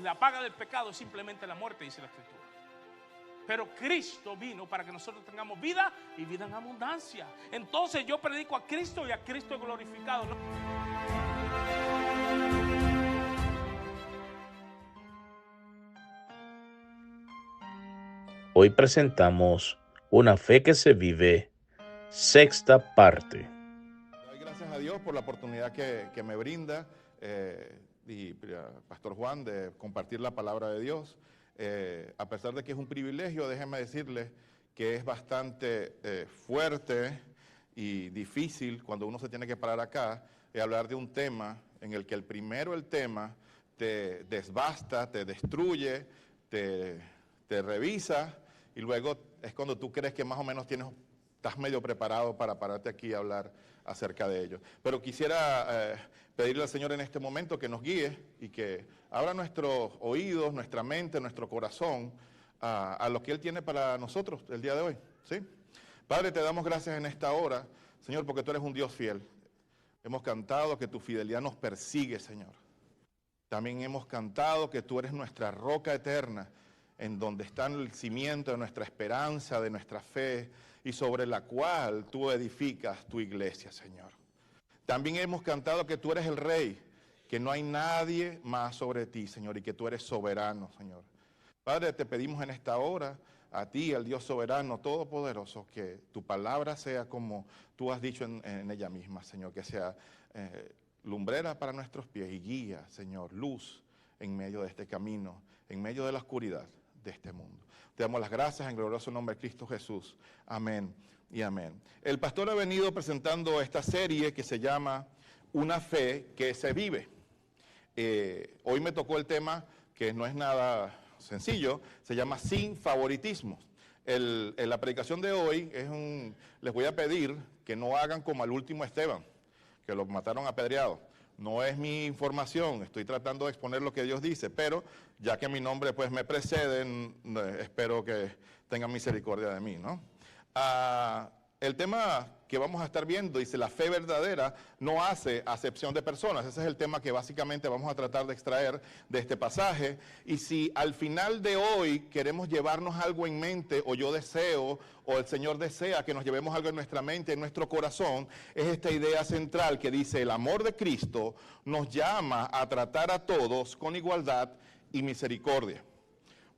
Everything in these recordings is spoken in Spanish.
pues la paga del pecado es simplemente la muerte, dice la Escritura. Pero Cristo vino para que nosotros tengamos vida y vida en abundancia. Entonces yo predico a Cristo y a Cristo glorificado, ¿no? Hoy presentamos Una fe que se vive, sexta parte. Doy gracias a Dios por la oportunidad que me brinda y Pastor Juan de compartir la palabra de Dios. A pesar de que es un privilegio, déjenme decirles que es bastante fuerte y difícil cuando uno se tiene que parar acá y hablar de un tema en el que el tema te desbasta, te destruye, te revisa, y luego es cuando tú crees que más o menos estás medio preparado para pararte aquí y hablar acerca de ello. Pero quisiera pedirle al Señor en este momento que nos guíe y que abra nuestros oídos, nuestra mente, nuestro corazón a lo que Él tiene para nosotros el día de hoy, ¿sí? Padre, te damos gracias en esta hora, Señor, porque tú eres un Dios fiel. Hemos cantado que tu fidelidad nos persigue, Señor. También hemos cantado que tú eres nuestra roca eterna, en donde está el cimiento de nuestra esperanza, de nuestra fe, y sobre la cual tú edificas tu iglesia, Señor. También hemos cantado que tú eres el Rey, que no hay nadie más sobre ti, Señor, y que tú eres soberano, Señor. Padre, te pedimos en esta hora, a ti, el Dios soberano, todopoderoso, que tu palabra sea como tú has dicho en ella misma, Señor, que sea lumbrera para nuestros pies y guía, Señor, luz en medio de este camino, en medio de la oscuridad de este mundo. Te damos las gracias en glorioso nombre de Cristo Jesús. Amén y amén. El pastor ha venido presentando esta serie que se llama Una fe que se vive. Hoy me tocó el tema que no es nada sencillo, se llama Sin favoritismo. La predicación de hoy les voy a pedir que no hagan como al último Esteban, que lo mataron apedreado. No es mi información, estoy tratando de exponer lo que Dios dice, pero ya que mi nombre pues me precede, espero que tengan misericordia de mí, ¿no? El tema que vamos a estar viendo dice: la fe verdadera no hace acepción de personas. Ese es el tema que básicamente vamos a tratar de extraer de este pasaje. Y si al final de hoy queremos llevarnos algo en mente, o yo deseo, o el Señor desea que nos llevemos algo en nuestra mente, en nuestro corazón, es esta idea central que dice: el amor de Cristo nos llama a tratar a todos con igualdad y misericordia.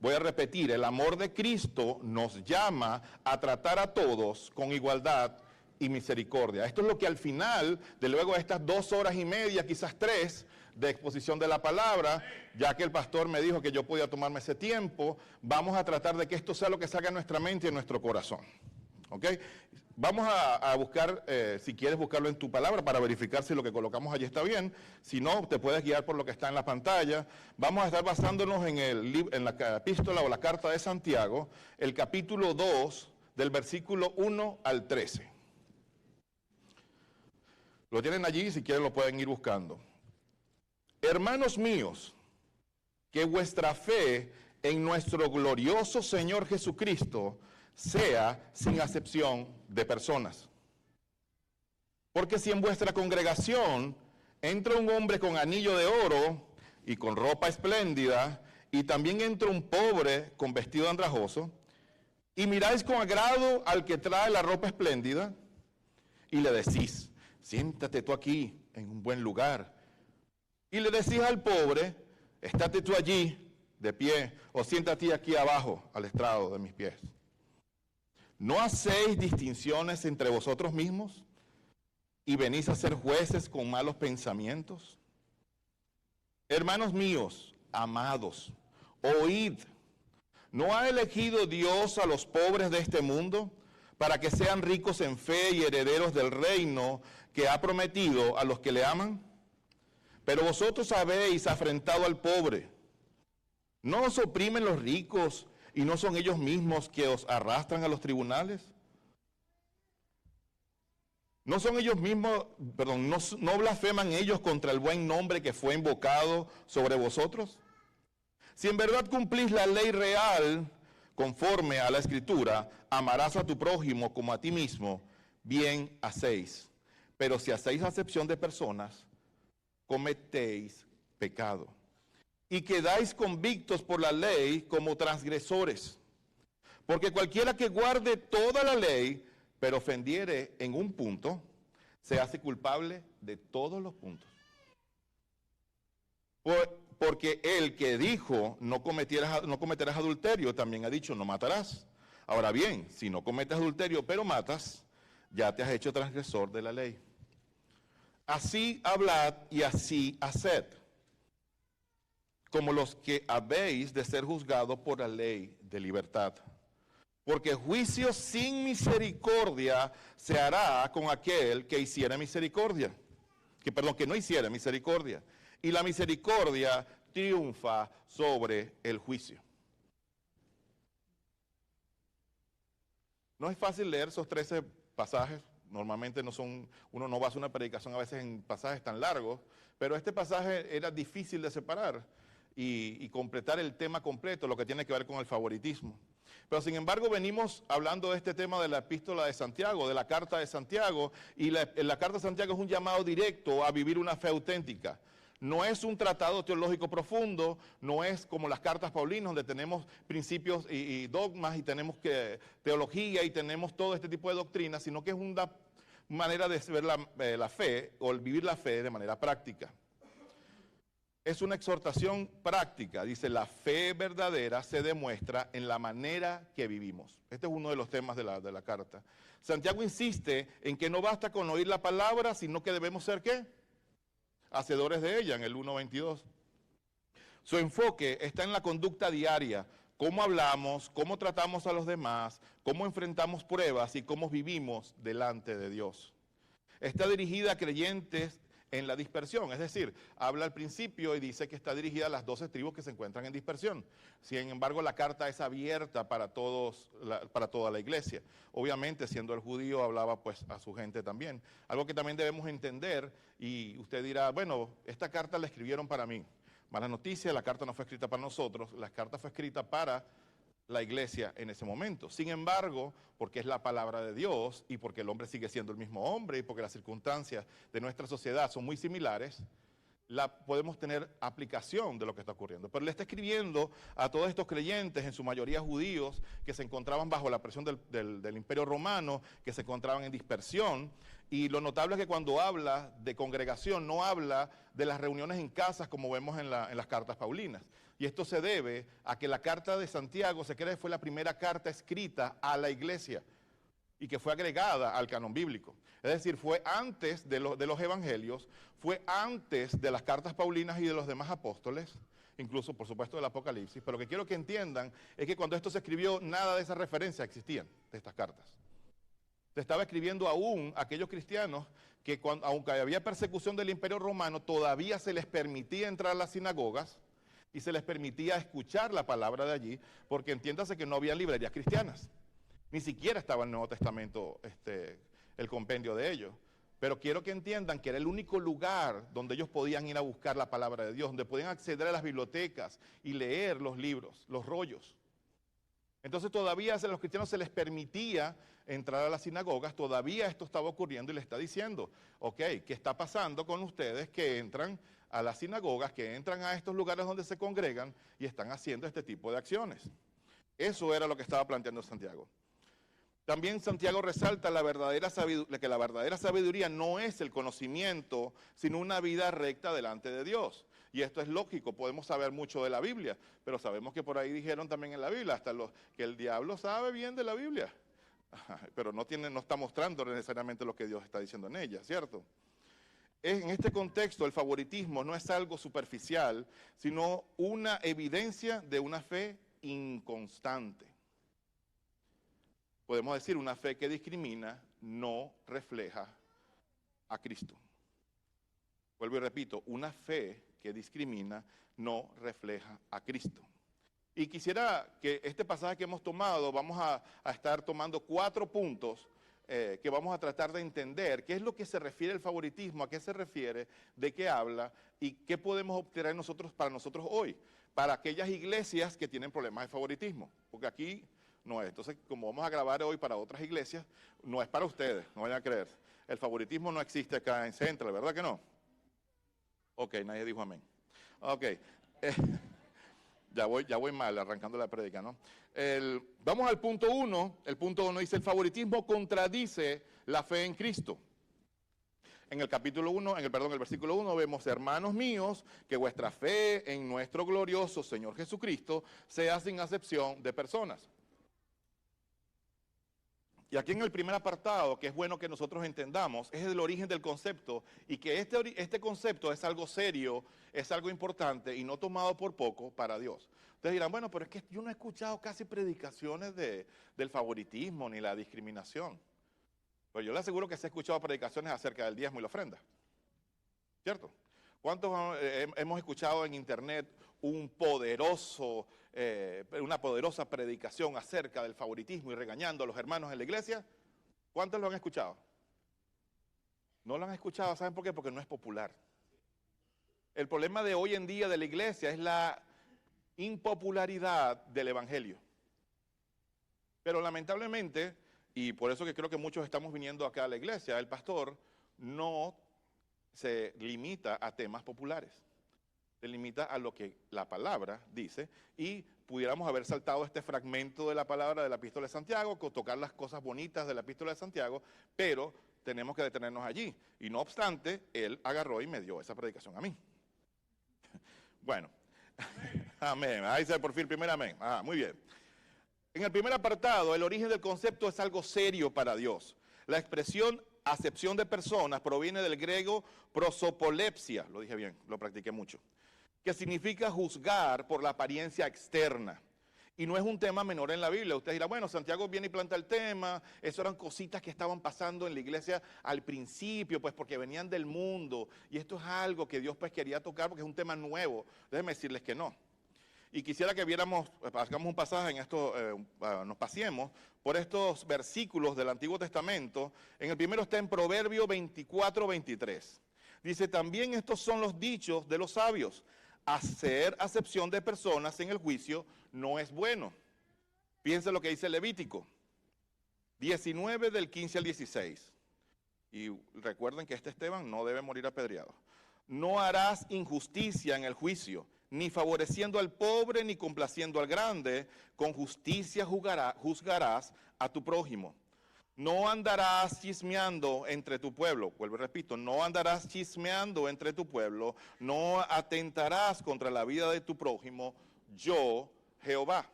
Voy a repetir, el amor de Cristo nos llama a tratar a todos con igualdad y misericordia. Esto es lo que al final, de luego de estas 2 horas y media, quizás 3, de exposición de la palabra, ya que el pastor me dijo que yo podía tomarme ese tiempo, vamos a tratar de que esto sea lo que salga en nuestra mente y en nuestro corazón. ¿Ok? Vamos a buscar, si quieres buscarlo en tu palabra para verificar si lo que colocamos allí está bien. Si no, te puedes guiar por lo que está en la pantalla. Vamos a estar basándonos en la epístola o la carta de Santiago, el capítulo 2, del versículo 1 al 13. Lo tienen allí, si quieren lo pueden ir buscando. Hermanos míos, que vuestra fe en nuestro glorioso Señor Jesucristo sea sin acepción de personas. Porque si en vuestra congregación entra un hombre con anillo de oro y con ropa espléndida, y también entra un pobre con vestido andrajoso, y miráis con agrado al que trae la ropa espléndida, y le decís: siéntate tú aquí en un buen lugar, y le decís al pobre: estate tú allí de pie, o siéntate aquí abajo al estrado de mis pies. ¿No hacéis distinciones entre vosotros mismos y venís a ser jueces con malos pensamientos? Hermanos míos, amados, oíd. ¿No ha elegido Dios a los pobres de este mundo para que sean ricos en fe y herederos del reino que ha prometido a los que le aman? Pero vosotros habéis afrentado al pobre. ¿No os oprimen los ricos y no son ellos mismos que os arrastran a los tribunales? ¿No son ellos mismos, no blasfeman ellos contra el buen nombre que fue invocado sobre vosotros? Si en verdad cumplís la ley real conforme a la Escritura, amarás a tu prójimo como a ti mismo, bien hacéis. Pero si hacéis acepción de personas, cometéis pecado. y quedáis convictos por la ley como transgresores. Porque cualquiera que guarde toda la ley, pero ofendiere en un punto, se hace culpable de todos los puntos. Porque el que dijo no cometerás adulterio, también ha dicho no matarás. Ahora bien, si no cometes adulterio pero matas, ya te has hecho transgresor de la ley. Así hablad y así haced, como los que habéis de ser juzgados por la ley de libertad. Porque juicio sin misericordia se hará con aquel que hiciera misericordia. Que no hiciera misericordia. Y la misericordia triunfa sobre el juicio. No es fácil leer esos 13 pasajes. Normalmente uno no va a hacer una predicación a veces en pasajes tan largos, pero este pasaje era difícil de separar y completar el tema completo, lo que tiene que ver con el favoritismo. Pero sin embargo venimos hablando de este tema de la epístola de Santiago, de la carta de Santiago, y la carta de Santiago es un llamado directo a vivir una fe auténtica. No es un tratado teológico profundo, no es como las cartas paulinas donde tenemos principios y dogmas y tenemos teología y tenemos todo este tipo de doctrinas, sino que es una manera de ver la fe o vivir la fe de manera práctica. Es una exhortación práctica, dice, la fe verdadera se demuestra en la manera que vivimos. Este es uno de los temas de la carta. Santiago insiste en que no basta con oír la palabra, sino que debemos ser, ¿qué? Hacedores de ella, en el 1:22. Su enfoque está en la conducta diaria, cómo hablamos, cómo tratamos a los demás, cómo enfrentamos pruebas y cómo vivimos delante de Dios. Está dirigida a creyentes en la dispersión, es decir, habla al principio y dice que está dirigida a las 12 tribus que se encuentran en dispersión. Sin embargo, la carta es abierta para toda la iglesia. Obviamente, siendo el judío, hablaba pues a su gente también. Algo que también debemos entender, y usted dirá, bueno, esta carta la escribieron para mí. Mala noticia, la carta no fue escrita para nosotros, la carta fue escrita para la iglesia en ese momento. Sin embargo, porque es la palabra de Dios y porque el hombre sigue siendo el mismo hombre y porque las circunstancias de nuestra sociedad son muy similares, podemos tener aplicación de lo que está ocurriendo. Pero le está escribiendo a todos estos creyentes, en su mayoría judíos, que se encontraban bajo la presión del Imperio Romano, que se encontraban en dispersión. Y lo notable es que cuando habla de congregación, no habla de las reuniones en casas como vemos en las cartas paulinas. Y esto se debe a que la carta de Santiago se cree que fue la primera carta escrita a la iglesia y que fue agregada al canon bíblico. Es decir, fue antes de los evangelios, fue antes de las cartas paulinas y de los demás apóstoles, incluso por supuesto del Apocalipsis, pero lo que quiero que entiendan es que cuando esto se escribió, nada de esas referencias existían de estas cartas. Se estaba escribiendo aún a aquellos cristianos que aunque había persecución del Imperio Romano, todavía se les permitía entrar a las sinagogas y se les permitía escuchar la palabra de allí, porque entiéndase que no había librerías cristianas. Ni siquiera estaba en el Nuevo Testamento el compendio de ellos. Pero quiero que entiendan que era el único lugar donde ellos podían ir a buscar la palabra de Dios, donde podían acceder a las bibliotecas y leer los libros, los rollos. Entonces todavía a los cristianos se les permitía entrar a las sinagogas, todavía esto estaba ocurriendo y le está diciendo, ok, ¿qué está pasando con ustedes que entran a las sinagogas, que entran a estos lugares donde se congregan y están haciendo este tipo de acciones? Eso era lo que estaba planteando Santiago. También Santiago resalta que la verdadera sabiduría no es el conocimiento, sino una vida recta delante de Dios. Y esto es lógico, podemos saber mucho de la Biblia, pero sabemos que por ahí dijeron también en la Biblia, que el diablo sabe bien de la Biblia, pero no está mostrando necesariamente lo que Dios está diciendo en ella, ¿cierto? En este contexto, el favoritismo no es algo superficial, sino una evidencia de una fe inconstante. Podemos decir, una fe que discrimina no refleja a Cristo. Vuelvo y repito, una fe que discrimina no refleja a Cristo. Y quisiera que este pasaje que hemos tomado, vamos a estar tomando 4 puntos que vamos a tratar de entender. ¿Qué es lo que se refiere el favoritismo? ¿A qué se refiere? ¿De qué habla? ¿Y qué podemos obtener para nosotros hoy? Para aquellas iglesias que tienen problemas de favoritismo. Porque aquí no es. Entonces, como vamos a grabar hoy para otras iglesias, no es para ustedes, no vayan a creer. El favoritismo no existe acá en Central, ¿verdad que no? Ok, nadie dijo amén. Ok. Ya voy mal arrancando la prédica, ¿no? Vamos al punto 1. El punto 1 dice, el favoritismo contradice la fe en Cristo. En el capítulo 1, el versículo 1 vemos, hermanos míos, que vuestra fe en nuestro glorioso Señor Jesucristo sea sin acepción de personas. Y aquí en el primer apartado, que es bueno que nosotros entendamos, es el origen del concepto y que este concepto es algo serio, es algo importante y no tomado por poco para Dios. Ustedes dirán, bueno, pero es que yo no he escuchado casi predicaciones del favoritismo ni la discriminación. Pero yo le aseguro que se ha escuchado predicaciones acerca del diezmo y la ofrenda. ¿Cierto? ¿Cuántos hemos escuchado en internet una poderosa predicación acerca del favoritismo y regañando a los hermanos en la iglesia? ¿Cuántos lo han escuchado? No lo han escuchado, ¿saben por qué? Porque no es popular. El problema de hoy en día de la iglesia es la impopularidad del evangelio. Pero lamentablemente, y por eso que creo que muchos estamos viniendo acá a la iglesia, el pastor no se limita a temas populares. Se limita a lo que la palabra dice y pudiéramos haber saltado este fragmento de la palabra de la epístola de Santiago, tocar las cosas bonitas de la epístola de Santiago, pero tenemos que detenernos allí. Y no obstante, él agarró y me dio esa predicación a mí. Bueno, amén. Ahí se por fin, primer amén. Muy bien. En el primer apartado, el origen del concepto es algo serio para Dios. La expresión acepción de personas proviene del griego prosopolepsia, lo dije bien, lo practiqué mucho, que significa juzgar por la apariencia externa. Y no es un tema menor en la Biblia. Usted dirá, bueno, Santiago viene y planta el tema, eso eran cositas que estaban pasando en la iglesia al principio, pues porque venían del mundo, y esto es algo que Dios pues quería tocar porque es un tema nuevo. Déjenme decirles que no. Y quisiera que hagamos un pasaje en esto, nos pasemos por estos versículos del Antiguo Testamento. En el primero está en Proverbio 24:23. Dice, también estos son los dichos de los sabios. Hacer acepción de personas en el juicio no es bueno. Piensa lo que dice Levítico 19 del 15 al 16. Y recuerden que este Esteban no debe morir apedreado. No harás injusticia en el juicio, ni favoreciendo al pobre, ni complaciendo al grande. Con justicia juzgarás a tu prójimo. No andarás chismeando entre tu pueblo. Vuelvo y repito, no andarás chismeando entre tu pueblo. No atentarás contra la vida de tu prójimo. Yo, Jehová.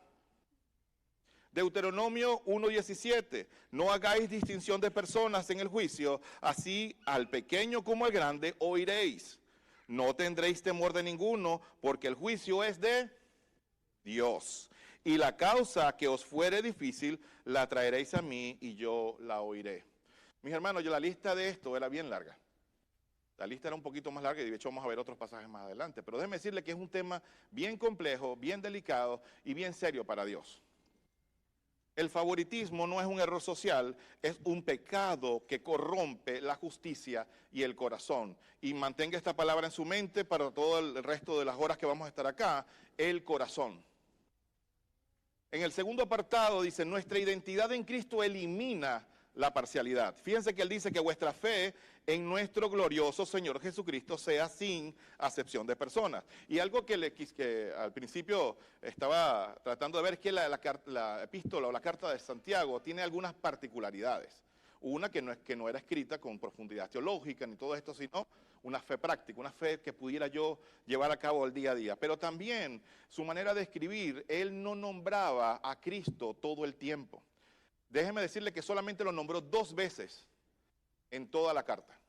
Deuteronomio 1:17, no hagáis distinción de personas en el juicio, así al pequeño como al grande oiréis. No tendréis temor de ninguno, porque el juicio es de Dios. Y la causa que os fuere difícil, la traeréis a mí y yo la oiré. Mis hermanos, la lista de esto era bien larga. La lista era un poquito más larga y de hecho vamos a ver otros pasajes más adelante. Pero déjeme decirle que es un tema bien complejo, bien delicado y bien serio para Dios. El favoritismo no es un error social, es un pecado que corrompe la justicia y el corazón. Y mantenga esta palabra en su mente para todo el resto de las horas que vamos a estar acá, el corazón. En el segundo apartado dice, nuestra identidad en Cristo elimina la parcialidad. Fíjense que él dice que vuestra fe en nuestro glorioso Señor Jesucristo sea sin acepción de personas. Y algo que al principio estaba tratando de ver es que la epístola o la carta de Santiago tiene algunas particularidades. Una que no era escrita con profundidad teológica ni todo esto, sino una fe práctica, una fe que pudiera yo llevar a cabo el día a día. Pero también su manera de escribir, él no nombraba a Cristo todo el tiempo. Déjeme decirle que solamente lo nombró 2 veces en toda la carta.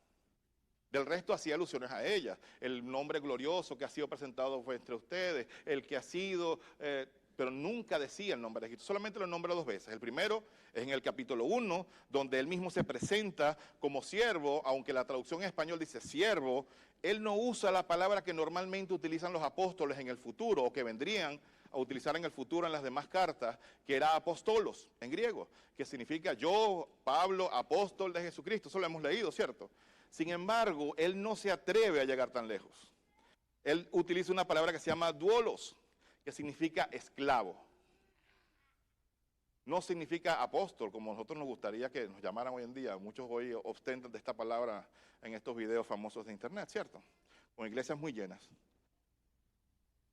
Del resto hacía alusiones a ella. El nombre glorioso que ha sido presentado fue entre ustedes, el que ha sido, pero nunca decía el nombre de Cristo. Solamente lo nombra 2 veces. El primero es en el capítulo 1, donde él mismo se presenta como siervo, aunque la traducción en español dice siervo. Él no usa la palabra que normalmente utilizan los apóstoles en el futuro, o que vendrían a utilizar en el futuro en las demás cartas, que era apóstolos en griego, que significa yo, Pablo, apóstol de Jesucristo. Eso lo hemos leído, ¿cierto? Sin embargo, él no se atreve a llegar tan lejos. Él utiliza una palabra que se llama duolos, que significa esclavo. No significa apóstol, como nosotros nos gustaría que nos llamaran hoy en día. Muchos hoy ostentan de esta palabra en estos videos famosos de internet, ¿cierto? Con iglesias muy llenas.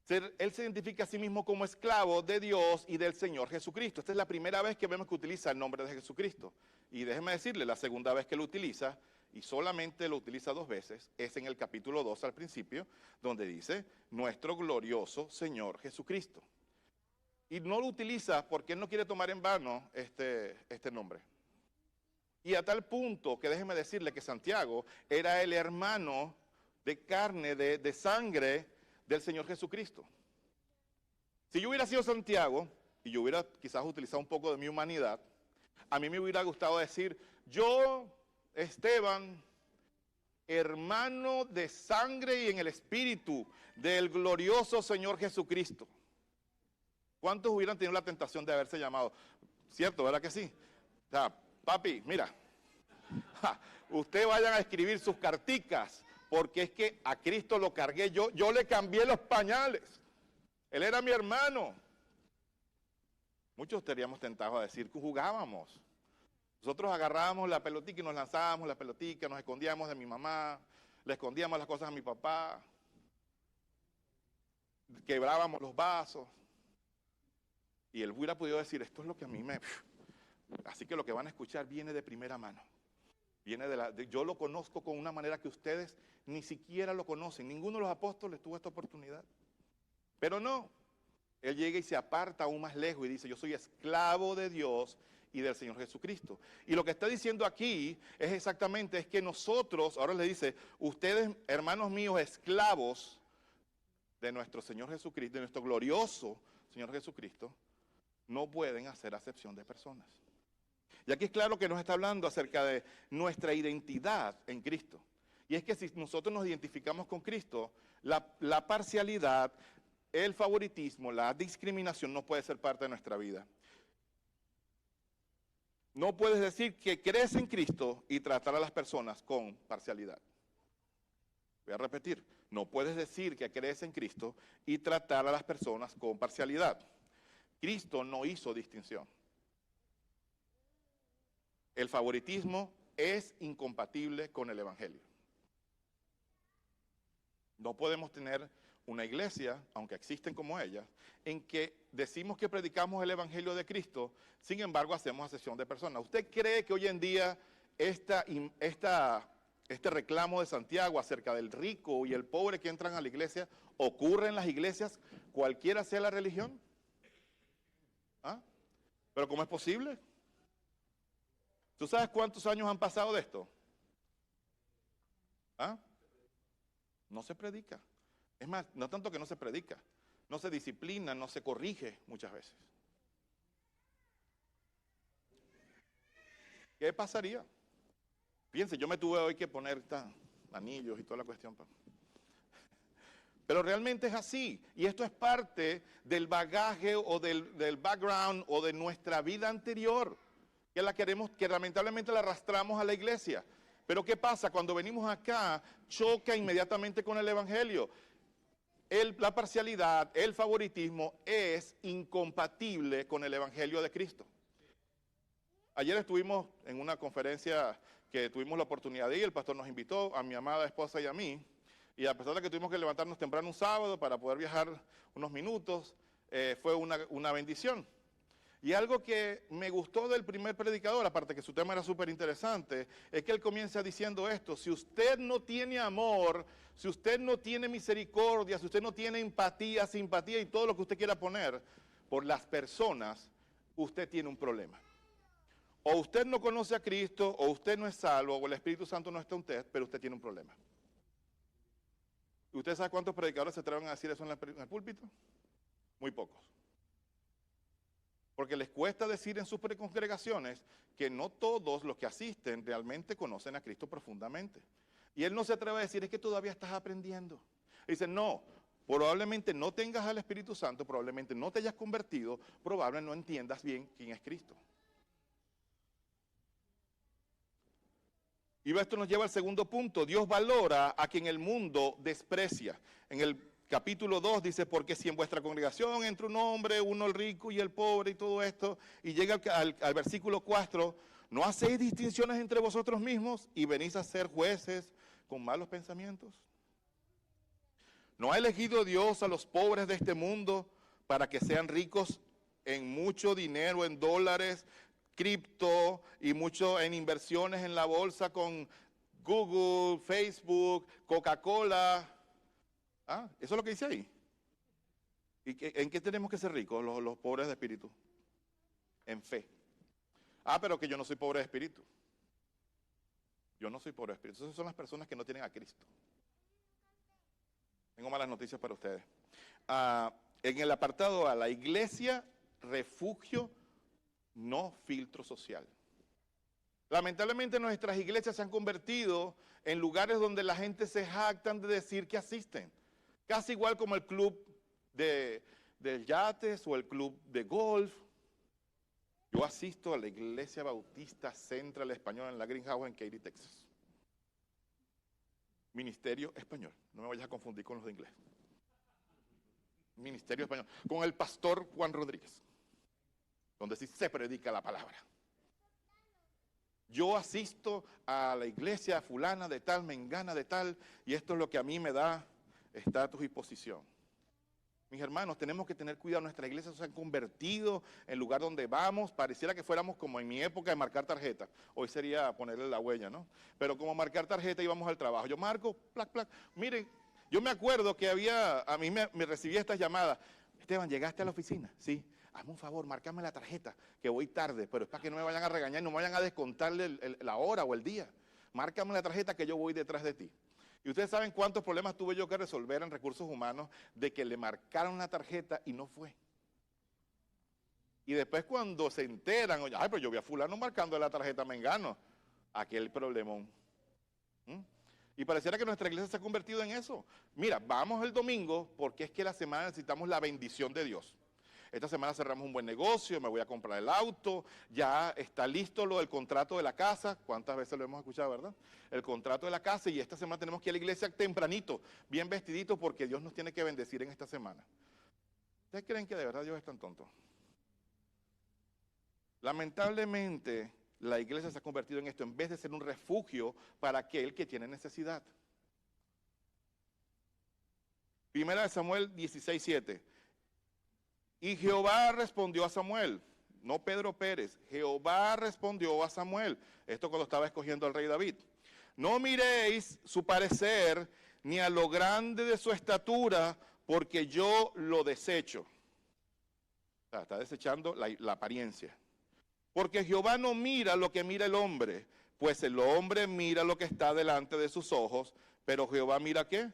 Él se identifica a sí mismo como esclavo de Dios y del Señor Jesucristo. Esta es la primera vez que vemos que utiliza el nombre de Jesucristo. Y déjeme decirle, la segunda vez que lo utiliza, y solamente lo utiliza 2 veces, es en el capítulo 2 al principio, donde dice, nuestro glorioso Señor Jesucristo. Y no lo utiliza porque Él no quiere tomar en vano este nombre. Y a tal punto que déjeme decirle que Santiago era el hermano de carne, de sangre del Señor Jesucristo. Si yo hubiera sido Santiago, y yo hubiera quizás utilizado un poco de mi humanidad, a mí me hubiera gustado decir, yo, Esteban, hermano de sangre y en el espíritu del glorioso Señor Jesucristo. ¿Cuántos hubieran tenido la tentación de haberse llamado? ¿Cierto? ¿Verdad que sí? O sea, papi, mira, usted vayan a escribir sus carticas, porque es que a Cristo lo cargué yo le cambié los pañales. Él era mi hermano. Muchos estaríamos tentados a decir que jugábamos. Nosotros agarrábamos la pelotica y nos lanzábamos la pelotica, nos escondíamos de mi mamá, le escondíamos las cosas a mi papá, quebrábamos los vasos. Y él hubiera podido decir, esto es lo que a mí me... Así que lo que van a escuchar viene de primera mano. Viene yo lo conozco con una manera que ustedes ni siquiera lo conocen. Ninguno de los apóstoles tuvo esta oportunidad. Pero no, él llega y se aparta aún más lejos y dice, yo soy esclavo de Dios y del Señor Jesucristo. Y lo que está diciendo aquí es exactamente, es que nosotros, ahora le dice, ustedes, hermanos míos, esclavos de nuestro Señor Jesucristo, de nuestro glorioso Señor Jesucristo, no pueden hacer acepción de personas. Y aquí es claro que nos está hablando acerca de nuestra identidad en Cristo. Y es que si nosotros nos identificamos con Cristo, la parcialidad, el favoritismo, la discriminación no puede ser parte de nuestra vida. No puedes decir que crees en Cristo y tratar a las personas con parcialidad. Voy a repetir, no puedes decir que crees en Cristo y tratar a las personas con parcialidad. Cristo no hizo distinción. El favoritismo es incompatible con el Evangelio. No podemos tener una iglesia, aunque existen como ellas, en que decimos que predicamos el Evangelio de Cristo, sin embargo hacemos acepción de personas. ¿Usted cree que hoy en día este reclamo de Santiago acerca del rico y el pobre que entran a la iglesia ocurre en las iglesias, cualquiera sea la religión? ¿Ah? ¿Pero cómo es posible? ¿Tú sabes cuántos años han pasado de esto? ¿Ah? No se predica. Es más, no tanto que no se predica, no se disciplina, no se corrige muchas veces. ¿Qué pasaría? Fíjense, yo me tuve hoy que poner anillos y toda la cuestión. Pero realmente es así, y esto es parte del bagaje o del background o de nuestra vida anterior, que lamentablemente la arrastramos a la iglesia. Pero ¿qué pasa? Cuando venimos acá, choca inmediatamente con el Evangelio. La parcialidad, el favoritismo es incompatible con el Evangelio de Cristo. Ayer estuvimos en una conferencia que tuvimos la oportunidad de ir, el pastor nos invitó, a mi amada esposa y a mí, y a pesar de que tuvimos que levantarnos temprano un sábado para poder viajar unos minutos, fue una bendición. Y algo que me gustó del primer predicador, aparte que su tema era súper interesante, es que él comienza diciendo esto: si usted no tiene amor, si usted no tiene misericordia, si usted no tiene empatía, simpatía y todo lo que usted quiera poner por las personas, usted tiene un problema. O usted no conoce a Cristo, o usted no es salvo, o el Espíritu Santo no está en usted, pero usted tiene un problema. ¿Usted sabe cuántos predicadores se atreven a decir eso en el púlpito? Muy pocos. Porque les cuesta decir en sus congregaciones que no todos los que asisten realmente conocen a Cristo profundamente. Y él no se atreve a decir, es que todavía estás aprendiendo. Dice, no, probablemente no tengas al Espíritu Santo, probablemente no te hayas convertido, probablemente no entiendas bien quién es Cristo. Y esto nos lleva al segundo punto. Dios valora a quien el mundo desprecia. En el capítulo 2 dice, porque si en vuestra congregación entra un hombre, uno el rico y el pobre y todo esto, y llega al versículo 4, ¿no hacéis distinciones entre vosotros mismos y venís a ser jueces con malos pensamientos? ¿No ha elegido Dios a los pobres de este mundo para que sean ricos en mucho dinero, en dólares, cripto y mucho en inversiones en la bolsa con Google, Facebook, Coca-Cola? Ah, eso es lo que dice ahí. ¿Y en qué tenemos que ser ricos los pobres de espíritu? En fe. Ah, pero que yo no soy pobre de espíritu. Yo no soy pobre de espíritu. Esas son las personas que no tienen a Cristo. Tengo malas noticias para ustedes. En el apartado A, la iglesia, refugio, no filtro social. Lamentablemente nuestras iglesias se han convertido en lugares donde la gente se jactan de decir que asisten. Casi igual como el club de yates o el club de golf. Yo asisto a la Iglesia Bautista Central Española en la Greenhouse en Katy, Texas. Ministerio Español. No me vayas a confundir con los de inglés. Ministerio Español. Con el pastor Juan Rodríguez. Donde sí se predica la palabra. Yo asisto a la iglesia fulana de tal, mengana de tal, y esto es lo que a mí me da estatus y posición. Mis hermanos, tenemos que tener cuidado. Nuestras iglesias se han convertido en lugar donde vamos. Pareciera que fuéramos como en mi época de marcar tarjeta. Hoy sería ponerle la huella, ¿no? Pero como marcar tarjeta íbamos al trabajo. Yo marco, plac, plac. Miren, yo me acuerdo que a mí me recibía estas llamadas. Esteban, ¿llegaste a la oficina? Sí. Hazme un favor, márcame la tarjeta, que voy tarde, pero es para que no me vayan a regañar, no me vayan a descontarle la hora o el día. Márcame la tarjeta que yo voy detrás de ti. Y ustedes saben cuántos problemas tuve yo que resolver en recursos humanos de que le marcaron la tarjeta y no fue. Y después cuando se enteran, oye, ay, pero yo vi a fulano marcando la tarjeta mengano, aquel problemón. Y pareciera que nuestra iglesia se ha convertido en eso. Mira, vamos el domingo porque es que la semana necesitamos la bendición de Dios. Esta semana cerramos un buen negocio, me voy a comprar el auto, ya está listo lo del contrato de la casa, ¿cuántas veces lo hemos escuchado, verdad? El contrato de la casa, y esta semana tenemos que ir a la iglesia tempranito, bien vestidito, porque Dios nos tiene que bendecir en esta semana. ¿Ustedes creen que de verdad Dios es tan tonto? Lamentablemente, la iglesia se ha convertido en esto, en vez de ser un refugio para aquel que tiene necesidad. Primera de Samuel 16:7. Y Jehová respondió a Samuel, no Pedro Pérez, Jehová respondió a Samuel, esto cuando estaba escogiendo al rey David. No miréis su parecer, ni a lo grande de su estatura, porque yo lo desecho. O sea, está desechando la apariencia. Porque Jehová no mira lo que mira el hombre, pues el hombre mira lo que está delante de sus ojos, pero Jehová mira ¿qué?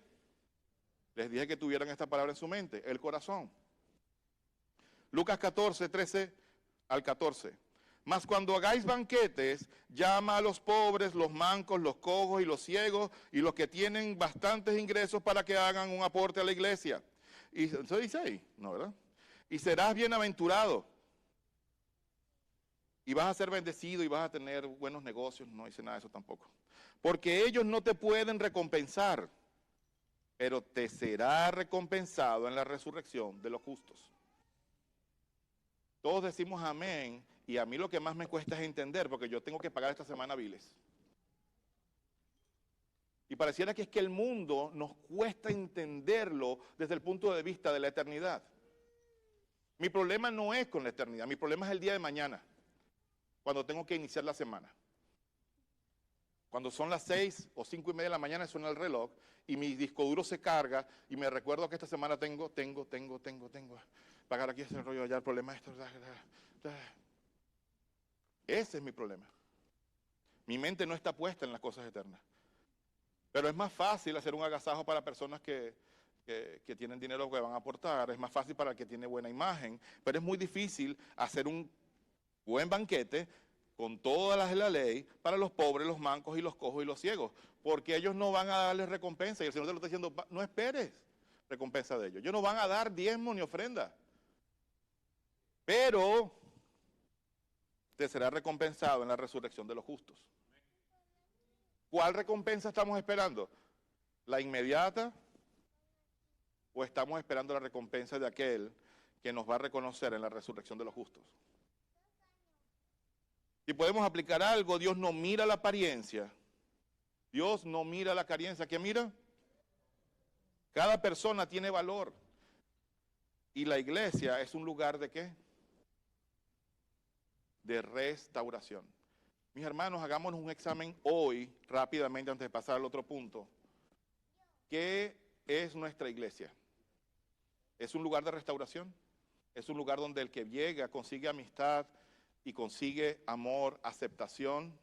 Les dije que tuvieran esta palabra en su mente, el corazón. Lucas 14, 13 al 14. Mas cuando hagáis banquetes, llama a los pobres, los mancos, los cojos y los ciegos, y los que tienen bastantes ingresos para que hagan un aporte a la iglesia. Y eso dice ahí, ¿no, verdad? Y serás bienaventurado. Y vas a ser bendecido y vas a tener buenos negocios. No dice nada de eso tampoco. Porque ellos no te pueden recompensar, pero te será recompensado en la resurrección de los justos. Todos decimos amén, y a mí lo que más me cuesta es entender, porque yo tengo que pagar esta semana biles. Y pareciera que es que el mundo nos cuesta entenderlo desde el punto de vista de la eternidad. Mi problema no es con la eternidad, mi problema es el día de mañana, cuando tengo que iniciar la semana. Cuando son las 6 o 5:30 de la mañana suena el reloj y mi disco duro se carga y me recuerdo que esta semana tengo. Pagar aquí ese rollo allá, el problema es esto. Ese es mi problema. Mi mente no está puesta en las cosas eternas. Pero es más fácil hacer un agasajo para personas que tienen dinero que van a aportar. Es más fácil para el que tiene buena imagen. Pero es muy difícil hacer un buen banquete con todas las de la ley para los pobres, los mancos y los cojos y los ciegos. Porque ellos no van a darles recompensa. Y el Señor te lo está diciendo, no esperes recompensa de ellos. Ellos no van a dar diezmo ni ofrenda. Pero te será recompensado en la resurrección de los justos. ¿Cuál recompensa estamos esperando? ¿La inmediata? ¿O estamos esperando la recompensa de aquel que nos va a reconocer en la resurrección de los justos? Si podemos aplicar algo, Dios no mira la apariencia. Dios no mira la apariencia. ¿Qué mira? Cada persona tiene valor. Y la iglesia es un lugar ¿de qué? De restauración. Mis hermanos, hagámonos un examen hoy, rápidamente, antes de pasar al otro punto. ¿Qué es nuestra iglesia? ¿Es un lugar de restauración? ¿Es un lugar donde el que llega consigue amistad y consigue amor, aceptación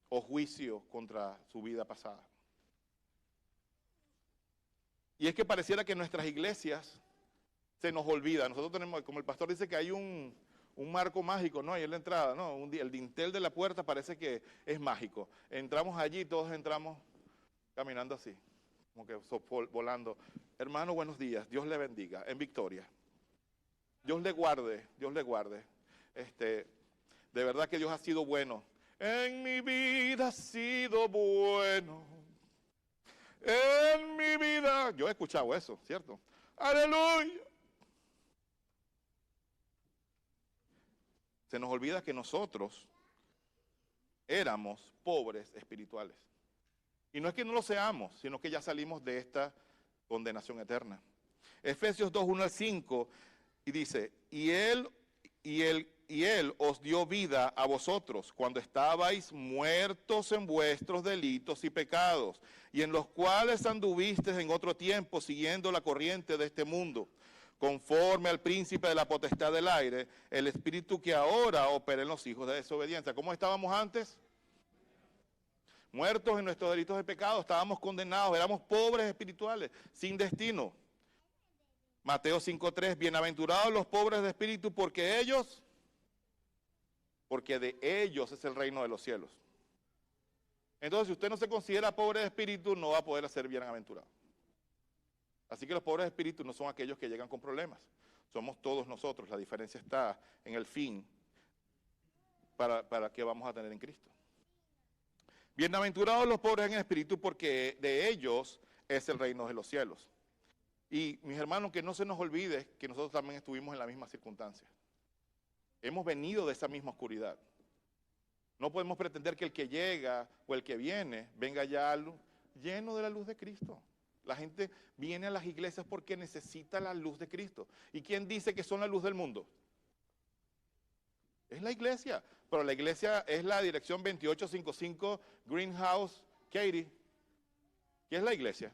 o juicio contra su vida pasada? Y es que pareciera que en nuestras iglesias se nos olvida. Nosotros tenemos, como el pastor dice, que hay un marco mágico, ¿no? Ahí en la entrada, ¿no? El dintel de la puerta parece que es mágico. Entramos allí, todos entramos caminando así, como que volando. Hermano, buenos días, Dios le bendiga, en victoria. Dios le guarde, Dios le guarde. De verdad que Dios ha sido bueno. En mi vida ha sido bueno. En mi vida. Yo he escuchado eso, ¿cierto? Aleluya. Se nos olvida que nosotros éramos pobres espirituales. Y no es que no lo seamos, sino que ya salimos de esta condenación eterna. Efesios 2, 1 al 5, y dice, y él os dio vida a vosotros cuando estabais muertos en vuestros delitos y pecados, y en los cuales anduvisteis en otro tiempo siguiendo la corriente de este mundo, conforme al príncipe de la potestad del aire, el espíritu que ahora opera en los hijos de desobediencia. ¿Cómo estábamos antes? Muertos en nuestros delitos de pecado, estábamos condenados, éramos pobres espirituales, sin destino. Mateo 5:3, bienaventurados los pobres de espíritu, porque de ellos es el reino de los cielos. Entonces, si usted no se considera pobre de espíritu, no va a poder ser bienaventurado. Así que los pobres de espíritu no son aquellos que llegan con problemas. Somos todos nosotros. La diferencia está en el fin para que vamos a tener en Cristo. Bienaventurados los pobres en espíritu, porque de ellos es el reino de los cielos. Y mis hermanos, que no se nos olvide que nosotros también estuvimos en la misma circunstancia. Hemos venido de esa misma oscuridad. No podemos pretender que el que llega o el que viene venga ya lleno de la luz de Cristo. La gente viene a las iglesias porque necesita la luz de Cristo. ¿Y quién dice que son la luz del mundo? Es la iglesia. Pero la iglesia es la dirección 2855 Greenhouse, Katy. ¿Qué es la iglesia?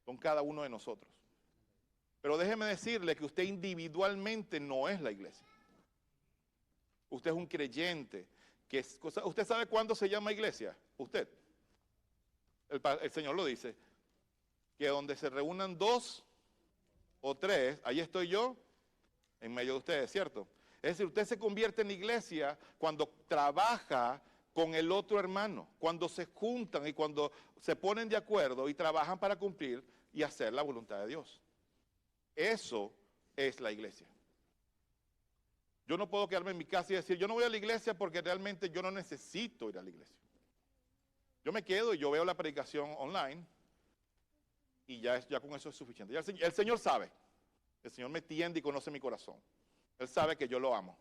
Son cada uno de nosotros. Pero déjeme decirle que usted individualmente no es la iglesia. Usted es un creyente. ¿Usted sabe cuándo se llama iglesia? Usted. El Señor lo dice, que donde se reúnan 2 o 3, ahí estoy yo, en medio de ustedes, ¿cierto? Es decir, usted se convierte en iglesia cuando trabaja con el otro hermano, cuando se juntan y cuando se ponen de acuerdo y trabajan para cumplir y hacer la voluntad de Dios. Eso es la iglesia. Yo no puedo quedarme en mi casa y decir, yo no voy a la iglesia porque realmente yo no necesito ir a la iglesia. Yo me quedo y yo veo la predicación online y ya con eso es suficiente. Ya el Señor sabe. El Señor me entiende y conoce mi corazón. Él sabe que yo lo amo.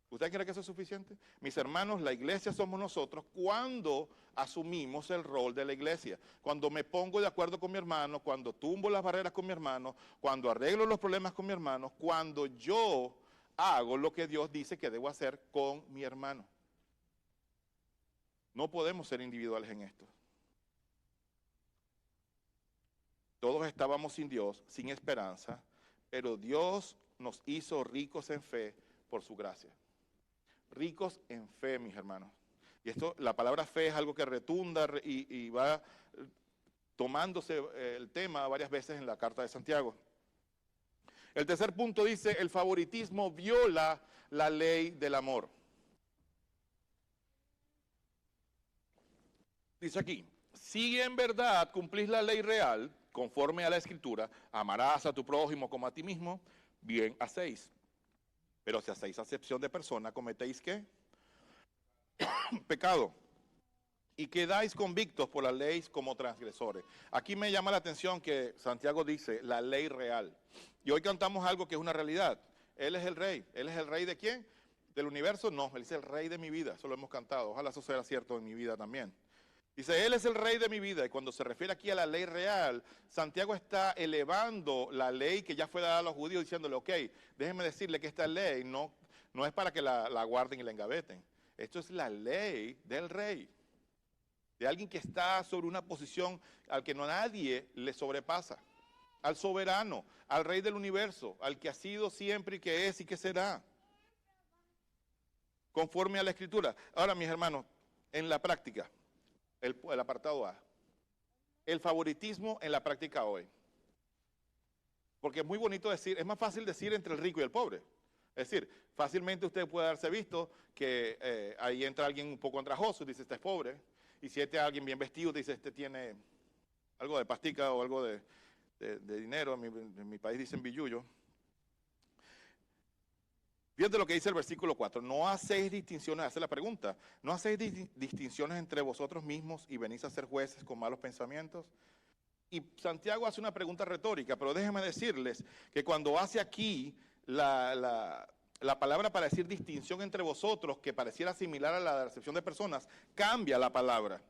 ¿Usted cree que eso es suficiente? Mis hermanos, la iglesia somos nosotros cuando asumimos el rol de la iglesia. Cuando me pongo de acuerdo con mi hermano, cuando tumbo las barreras con mi hermano, cuando arreglo los problemas con mi hermano, cuando yo hago lo que Dios dice que debo hacer con mi hermano. No podemos ser individuales en esto. Todos estábamos sin Dios, sin esperanza, pero Dios nos hizo ricos en fe por su gracia. Ricos en fe, mis hermanos. Y esto, la palabra fe es algo que retunda y va tomándose el tema varias veces en la carta de Santiago. El tercer punto dice, el favoritismo viola la ley del amor. Dice aquí, si en verdad cumplís la ley real, conforme a la Escritura, amarás a tu prójimo como a ti mismo, bien hacéis. Pero si hacéis acepción de persona, ¿cometéis qué? Pecado. Y quedáis convictos por la ley como transgresores. Aquí me llama la atención que Santiago dice, la ley real. Y hoy cantamos algo que es una realidad. Él es el rey. ¿Él es el rey de quién? ¿Del universo? No, él es el rey de mi vida. Eso lo hemos cantado. Ojalá eso sea cierto en mi vida también. Dice, Él es el rey de mi vida. Y cuando se refiere aquí a la ley real, Santiago está elevando la ley que ya fue dada a los judíos, diciéndole, ok, déjenme decirle que esta ley no es para que la guarden y la engaveten. Esto es la ley del rey, de alguien que está sobre una posición al que nadie le sobrepasa, al soberano, al rey del universo, al que ha sido siempre y que es y que será, conforme a la Escritura. Ahora, mis hermanos, en la práctica, el apartado A, el favoritismo en la práctica hoy. Porque es muy bonito decir, es más fácil decir entre el rico y el pobre. Es decir, fácilmente usted puede darse visto que ahí entra alguien un poco andrajoso y dice, este es pobre. Y si este es alguien bien vestido, dice, este tiene algo de pastica o algo de dinero. En mi país dicen billullo. Fíjate lo que dice el versículo 4. No hacéis distinciones, hace la pregunta, ¿no hacéis distinciones entre vosotros mismos y venís a ser jueces con malos pensamientos? Y Santiago hace una pregunta retórica, pero déjenme decirles que cuando hace aquí la palabra para decir distinción entre vosotros, que pareciera similar a la acepción de personas, cambia la palabra.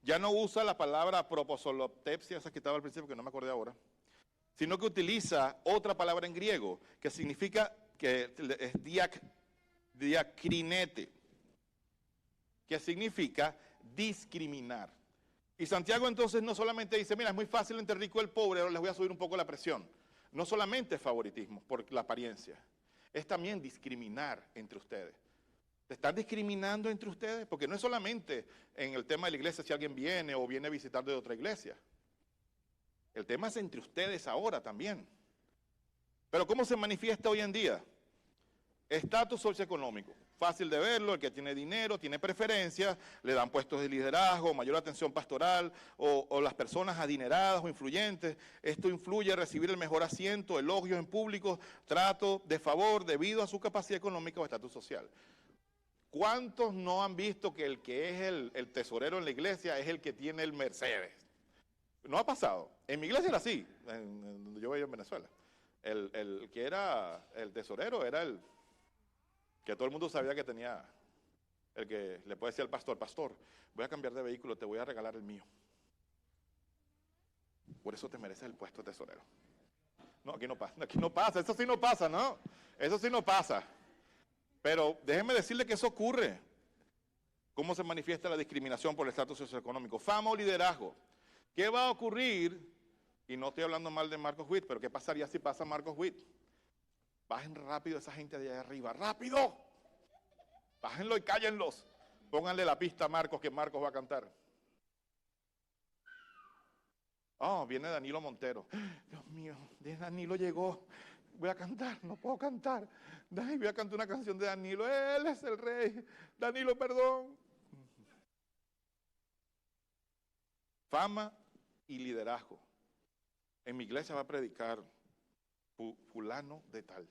Ya no usa la palabra proposoloptepsia, esa que estaba al principio, que no me acordé ahora, sino que utiliza otra palabra en griego, que significa, que es diacrinete, que significa discriminar. Y Santiago entonces no solamente dice, mira, es muy fácil entre el rico y el pobre, ahora les voy a subir un poco la presión. No solamente es favoritismo por la apariencia, es también discriminar entre ustedes. ¿Se están discriminando entre ustedes? Porque no es solamente en el tema de la iglesia si alguien viene o viene a visitar de otra iglesia. El tema es entre ustedes ahora también. Pero ¿cómo se manifiesta hoy en día? Estatus socioeconómico. Fácil de verlo, el que tiene dinero, tiene preferencias, le dan puestos de liderazgo, mayor atención pastoral, o las personas adineradas o influyentes. Esto influye a recibir el mejor asiento, elogios en público, trato de favor debido a su capacidad económica o estatus social. ¿Cuántos no han visto que es el tesorero en la iglesia es el que tiene el Mercedes? No ha pasado. En mi iglesia era así, donde yo veía en Venezuela. El que era el tesorero era el que todo el mundo sabía que tenía, el que le puede decir al pastor, pastor, voy a cambiar de vehículo, te voy a regalar el mío. Por eso te mereces el puesto de tesorero. No, aquí no pasa, eso sí no pasa, ¿no? Eso sí no pasa. Pero déjenme decirle que eso ocurre. ¿Cómo se manifiesta la discriminación por el estatus socioeconómico? Fama o liderazgo. ¿Qué va a ocurrir? Y no estoy hablando mal de Marcos Witt, pero ¿qué pasaría si pasa Marcos Witt? Bajen rápido esa gente de allá arriba, ¡rápido! Bájenlo y cállenlos. Pónganle la pista a Marcos, que Marcos va a cantar. Oh, viene Danilo Montero. Dios mío, Danilo llegó. Voy a cantar, no puedo cantar. Voy a cantar una canción de Danilo. Él es el rey. Danilo, perdón. Fama y liderazgo. En mi iglesia va a predicar fulano de tal.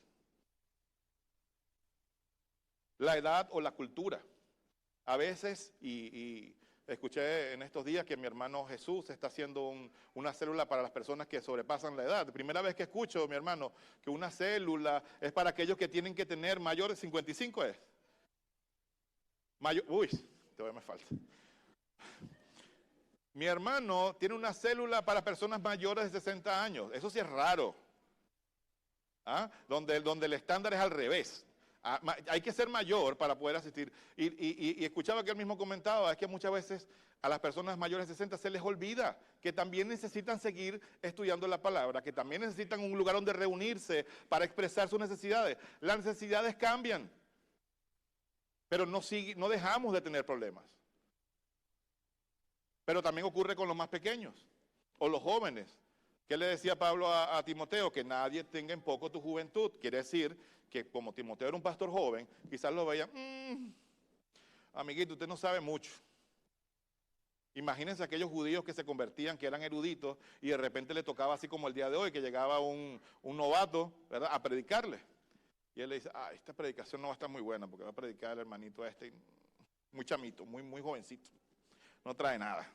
La edad o la cultura. A veces, y escuché en estos días que mi hermano Jesús está haciendo una célula para las personas que sobrepasan la edad. Primera vez que escucho, mi hermano, que una célula es para aquellos que tienen que tener mayor de 55 es. Uy, todavía me falta. Mi hermano tiene una célula para personas mayores de 60 años. Eso sí es raro. ¿Ah? Donde el estándar es al revés. Hay que ser mayor para poder asistir. Y escuchaba que él mismo comentaba, es que muchas veces a las personas mayores de 60 se les olvida que también necesitan seguir estudiando la palabra, que también necesitan un lugar donde reunirse para expresar sus necesidades. Las necesidades cambian, pero no dejamos de tener problemas. Pero también ocurre con los más pequeños o los jóvenes. ¿Qué le decía Pablo a Timoteo? Que nadie tenga en poco tu juventud. Quiere decir que como Timoteo era un pastor joven, quizás lo veía, amiguito, usted no sabe mucho. Imagínense aquellos judíos que se convertían, que eran eruditos, y de repente le tocaba así como el día de hoy, que llegaba un novato, ¿verdad?, a predicarle. Y él le dice, esta predicación no va a estar muy buena, porque va a predicar el hermanito muy chamito, muy jovencito. No trae nada.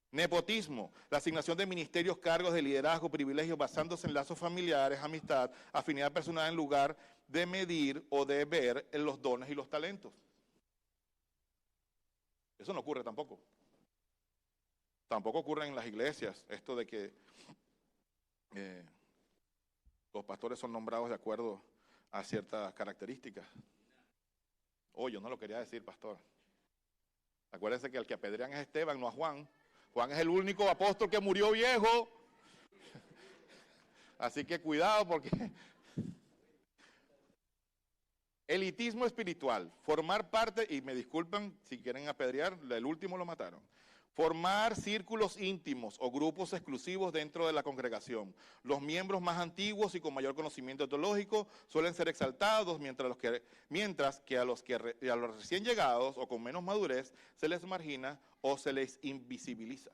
Nepotismo, la asignación de ministerios, cargos de liderazgo, privilegios basándose en lazos familiares, amistad, afinidad personal en lugar de medir o de ver en los dones y los talentos. Eso no ocurre tampoco. Tampoco ocurre en las iglesias esto de que los pastores son nombrados de acuerdo a ciertas características. Oh, yo no lo quería decir, pastor. Acuérdense que el que apedrean es Esteban, no a Juan. Juan es el único apóstol que murió viejo. Así que cuidado porque... Elitismo espiritual, formar parte, y me disculpan si quieren apedrear, el último lo mataron. Formar círculos íntimos o grupos exclusivos dentro de la congregación. Los miembros más antiguos y con mayor conocimiento teológico suelen ser exaltados, mientras que a los recién llegados o con menos madurez se les margina o se les invisibiliza.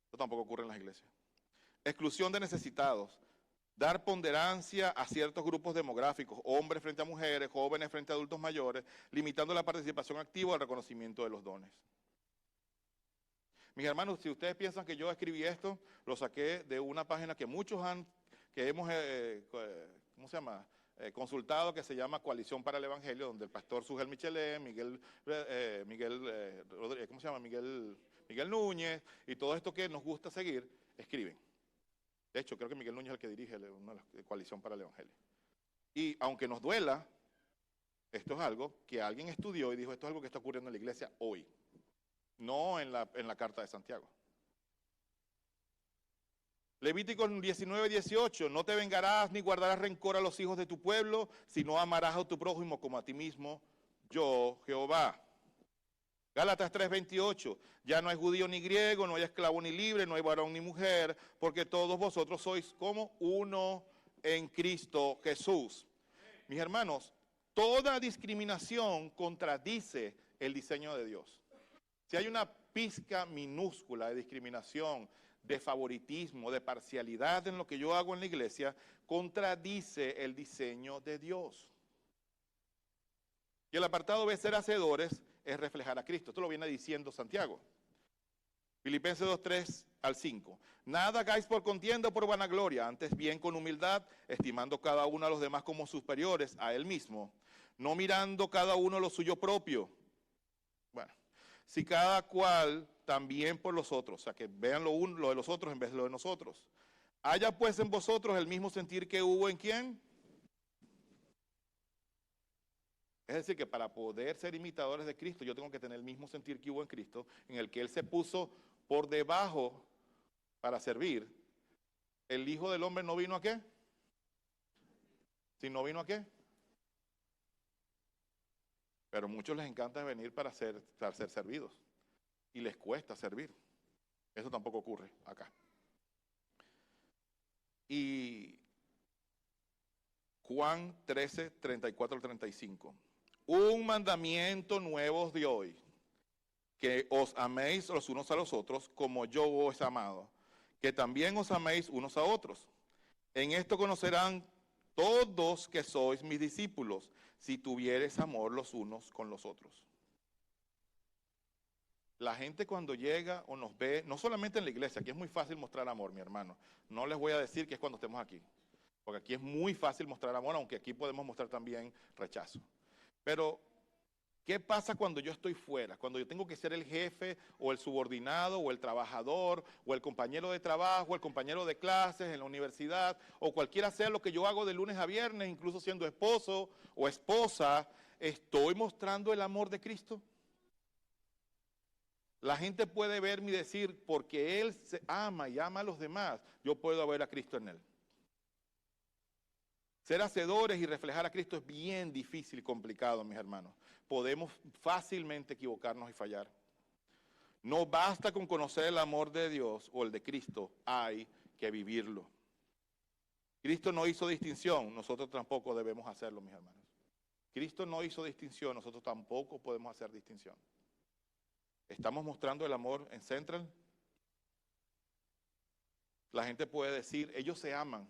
Esto tampoco ocurre en las iglesias. Exclusión de necesitados. Dar ponderancia a ciertos grupos demográficos, hombres frente a mujeres, jóvenes frente a adultos mayores, limitando la participación activa al reconocimiento de los dones. Mis hermanos, si ustedes piensan que yo escribí esto, lo saqué de una página que muchos hemos consultado, que se llama Coalición para el Evangelio, donde el pastor Sugel Michelet, Miguel Núñez, y todo esto que nos gusta seguir, escriben. De hecho, creo que Miguel Núñez es el que dirige una de las Coalición para el Evangelio. Y aunque nos duela, esto es algo que alguien estudió y dijo, esto es algo que está ocurriendo en la iglesia hoy, no en la carta de Santiago. Levíticos 19:18, no te vengarás ni guardarás rencor a los hijos de tu pueblo, sino amarás a tu prójimo como a ti mismo, yo Jehová. Gálatas 3:28, ya no hay judío ni griego, no hay esclavo ni libre, no hay varón ni mujer, porque todos vosotros sois como uno en Cristo Jesús. Mis hermanos, toda discriminación contradice el diseño de Dios. Si hay una pizca minúscula de discriminación, de favoritismo, de parcialidad en lo que yo hago en la iglesia, contradice el diseño de Dios. Y el apartado B, ser hacedores, es reflejar a Cristo. Esto lo viene diciendo Santiago. Filipenses 2:3-5. Nada hagáis por contienda o por vanagloria, antes bien con humildad, estimando cada uno a los demás como superiores a él mismo, no mirando cada uno lo suyo propio. Bueno, si cada cual también por los otros, o sea, que vean lo de los otros en vez de lo de nosotros. Haya pues en vosotros el mismo sentir que hubo en ¿quién? Es decir, que para poder ser imitadores de Cristo, yo tengo que tener el mismo sentir que hubo en Cristo, en el que Él se puso por debajo para servir. ¿El Hijo del Hombre no vino a qué? ¿Si no vino a qué? Pero a muchos les encanta venir para ser servidos. Y les cuesta servir. Eso tampoco ocurre acá. Y Juan 13:34-35. Un mandamiento nuevo os doy hoy, que os améis los unos a los otros como yo os he amado, que también os améis unos a otros. En esto conocerán todos que sois mis discípulos, si tuviereis amor los unos con los otros. La gente cuando llega o nos ve, no solamente en la iglesia, aquí es muy fácil mostrar amor, mi hermano. No les voy a decir que es cuando estemos aquí, porque aquí es muy fácil mostrar amor, aunque aquí podemos mostrar también rechazo. Pero, ¿qué pasa cuando yo estoy fuera? Cuando yo tengo que ser el jefe, o el subordinado, o el trabajador, o el compañero de trabajo, o el compañero de clases en la universidad, o cualquiera sea lo que yo hago de lunes a viernes, incluso siendo esposo o esposa, ¿estoy mostrando el amor de Cristo? La gente puede verme y decir, porque Él se ama y ama a los demás, yo puedo ver a Cristo en Él. Ser hacedores y reflejar a Cristo es bien difícil y complicado, mis hermanos. Podemos fácilmente equivocarnos y fallar. No basta con conocer el amor de Dios o el de Cristo, hay que vivirlo. Cristo no hizo distinción, nosotros tampoco debemos hacerlo, mis hermanos. Cristo no hizo distinción, nosotros tampoco podemos hacer distinción. ¿Estamos mostrando el amor en Central? La gente puede decir, ellos se aman.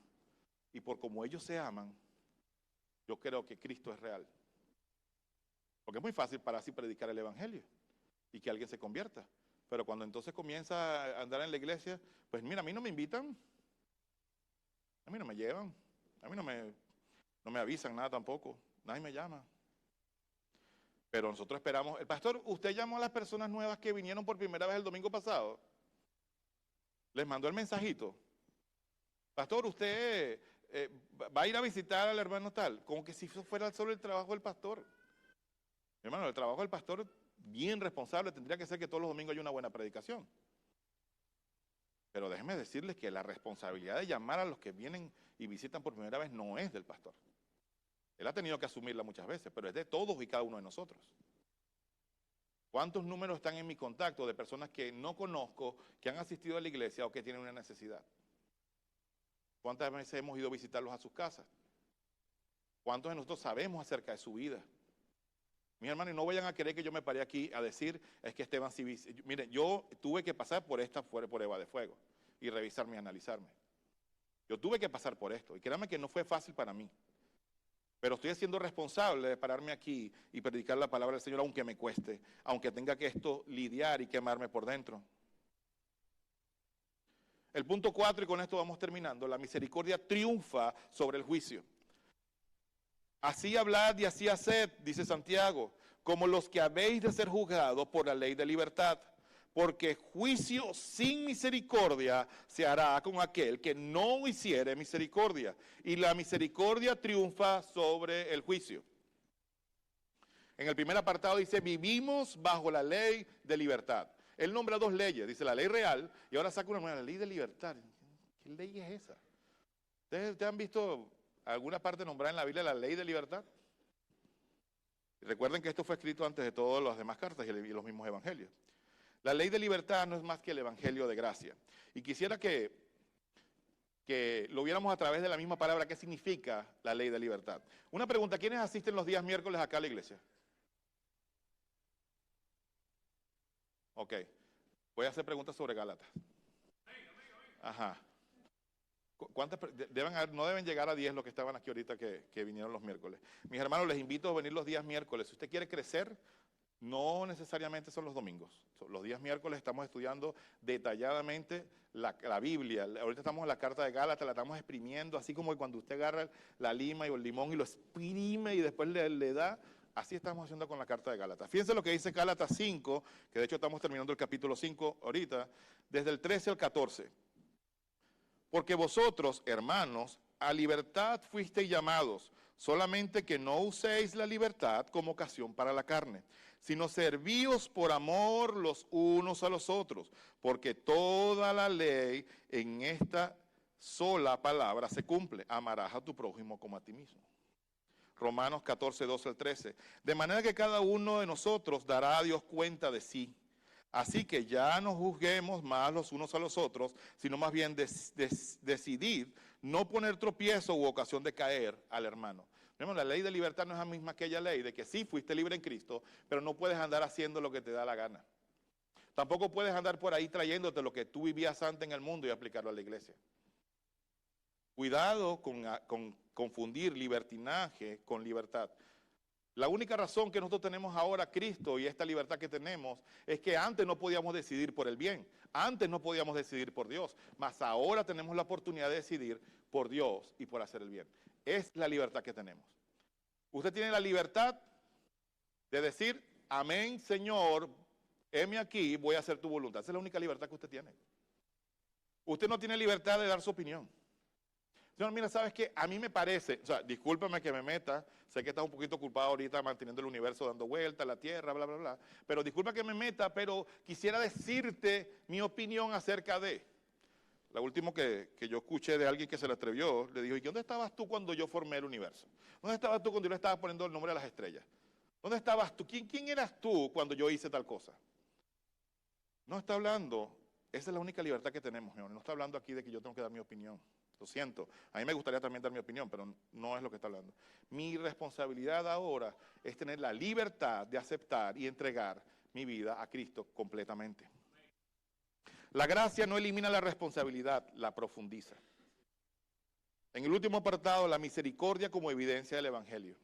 Y por como ellos se aman, yo creo que Cristo es real. Porque es muy fácil para así predicar el Evangelio y que alguien se convierta. Pero cuando entonces comienza a andar en la iglesia, pues mira, a mí no me invitan, a mí no me llevan, a mí no me avisan nada tampoco, nadie me llama. Pero nosotros esperamos. El pastor, ¿usted llamó a las personas nuevas que vinieron por primera vez el domingo pasado? ¿Les mandó el mensajito? Pastor, ¿usted va a ir a visitar al hermano tal? Como que si eso fuera solo el trabajo del pastor. Mi hermano, el trabajo del pastor, bien responsable, tendría que ser que todos los domingos haya una buena predicación. Pero déjenme decirles que la responsabilidad de llamar a los que vienen y visitan por primera vez no es del pastor. Él ha tenido que asumirla muchas veces, pero es de todos y cada uno de nosotros. ¿Cuántos números están en mi contacto de personas que no conozco, que han asistido a la iglesia o que tienen una necesidad? ¿Cuántas veces hemos ido a visitarlos a sus casas? ¿Cuántos de nosotros sabemos acerca de su vida? Mis hermanos, no vayan a querer que yo me pare aquí a decir, es que Esteban Civil. Miren, yo tuve que pasar por esta prueba de fuego y revisarme y analizarme. Yo tuve que pasar por esto y créanme que no fue fácil para mí. Pero estoy siendo responsable de pararme aquí y predicar la palabra del Señor aunque me cueste, aunque tenga que esto lidiar y quemarme por dentro. El punto 4, y con esto vamos terminando, la misericordia triunfa sobre el juicio. Así hablad y así haced, dice Santiago, como los que habéis de ser juzgados por la ley de libertad, porque juicio sin misericordia se hará con aquel que no hiciere misericordia, y la misericordia triunfa sobre el juicio. En el primer apartado dice, vivimos bajo la ley de libertad. Él nombra dos leyes, dice la ley real, y ahora saca una nueva, la ley de libertad. ¿Qué ley es esa? ¿Ustedes han visto alguna parte nombrada en la Biblia la ley de libertad? Recuerden que esto fue escrito antes de todas las demás cartas y los mismos evangelios. La ley de libertad no es más que el evangelio de gracia. Y quisiera que lo viéramos a través de la misma palabra. ¿Qué significa la ley de libertad? Una pregunta, ¿quiénes asisten los días miércoles acá a la iglesia? Ok, voy a hacer preguntas sobre Gálatas. Ajá. ¿Cuántas no deben llegar a 10 los que estaban aquí ahorita que vinieron los miércoles? Mis hermanos, les invito a venir los días miércoles. Si usted quiere crecer, no necesariamente son los domingos. Los días miércoles estamos estudiando detalladamente la Biblia. Ahorita estamos en la carta de Gálatas, la estamos exprimiendo, así como cuando usted agarra la lima y el limón y lo exprime y después le da. Así estamos haciendo con la carta de Gálatas. Fíjense lo que dice Gálatas 5, que de hecho estamos terminando el capítulo 5 ahorita, desde el 13 al 14. Porque vosotros, hermanos, a libertad fuisteis llamados, solamente que no uséis la libertad como ocasión para la carne, sino servíos por amor los unos a los otros, porque toda la ley en esta sola palabra se cumple, amarás a tu prójimo como a ti mismo. Romanos 14, 12 al 13. De manera que cada uno de nosotros dará a Dios cuenta de sí. Así que ya no juzguemos más los unos a los otros, sino más bien decidid no poner tropiezo u ocasión de caer al hermano. La ley de libertad no es la misma que aquella ley de que sí fuiste libre en Cristo, pero no puedes andar haciendo lo que te da la gana. Tampoco puedes andar por ahí trayéndote lo que tú vivías antes en el mundo y aplicarlo a la iglesia. Cuidado con confundir libertinaje con libertad. La única razón que nosotros tenemos ahora Cristo y esta libertad que tenemos es que antes no podíamos decidir por el bien, antes no podíamos decidir por Dios, mas ahora tenemos la oportunidad de decidir por Dios y por hacer el bien. Es la libertad que tenemos. Usted tiene la libertad de decir, amén, Señor, heme aquí, voy a hacer tu voluntad. Esa es la única libertad que usted tiene. Usted no tiene libertad de dar su opinión. Señor, mira, ¿sabes qué? A mí me parece, o sea, discúlpame que me meta, sé que estás un poquito culpado ahorita manteniendo el universo dando vueltas, la tierra, bla, bla, bla, pero disculpa que me meta, pero quisiera decirte mi opinión acerca de. La última que yo escuché de alguien que se le atrevió, le dijo, ¿y dónde estabas tú cuando yo formé el universo? ¿Dónde estabas tú cuando yo le estaba poniendo el nombre a las estrellas? ¿Dónde estabas tú? ¿Quién eras tú cuando yo hice tal cosa? No está hablando, esa es la única libertad que tenemos, señor. No está hablando aquí de que yo tengo que dar mi opinión. Lo siento, a mí me gustaría también dar mi opinión, pero no es lo que está hablando. Mi responsabilidad ahora es tener la libertad de aceptar y entregar mi vida a Cristo completamente. La gracia no elimina la responsabilidad, la profundiza. En el último apartado, la misericordia como evidencia del Evangelio.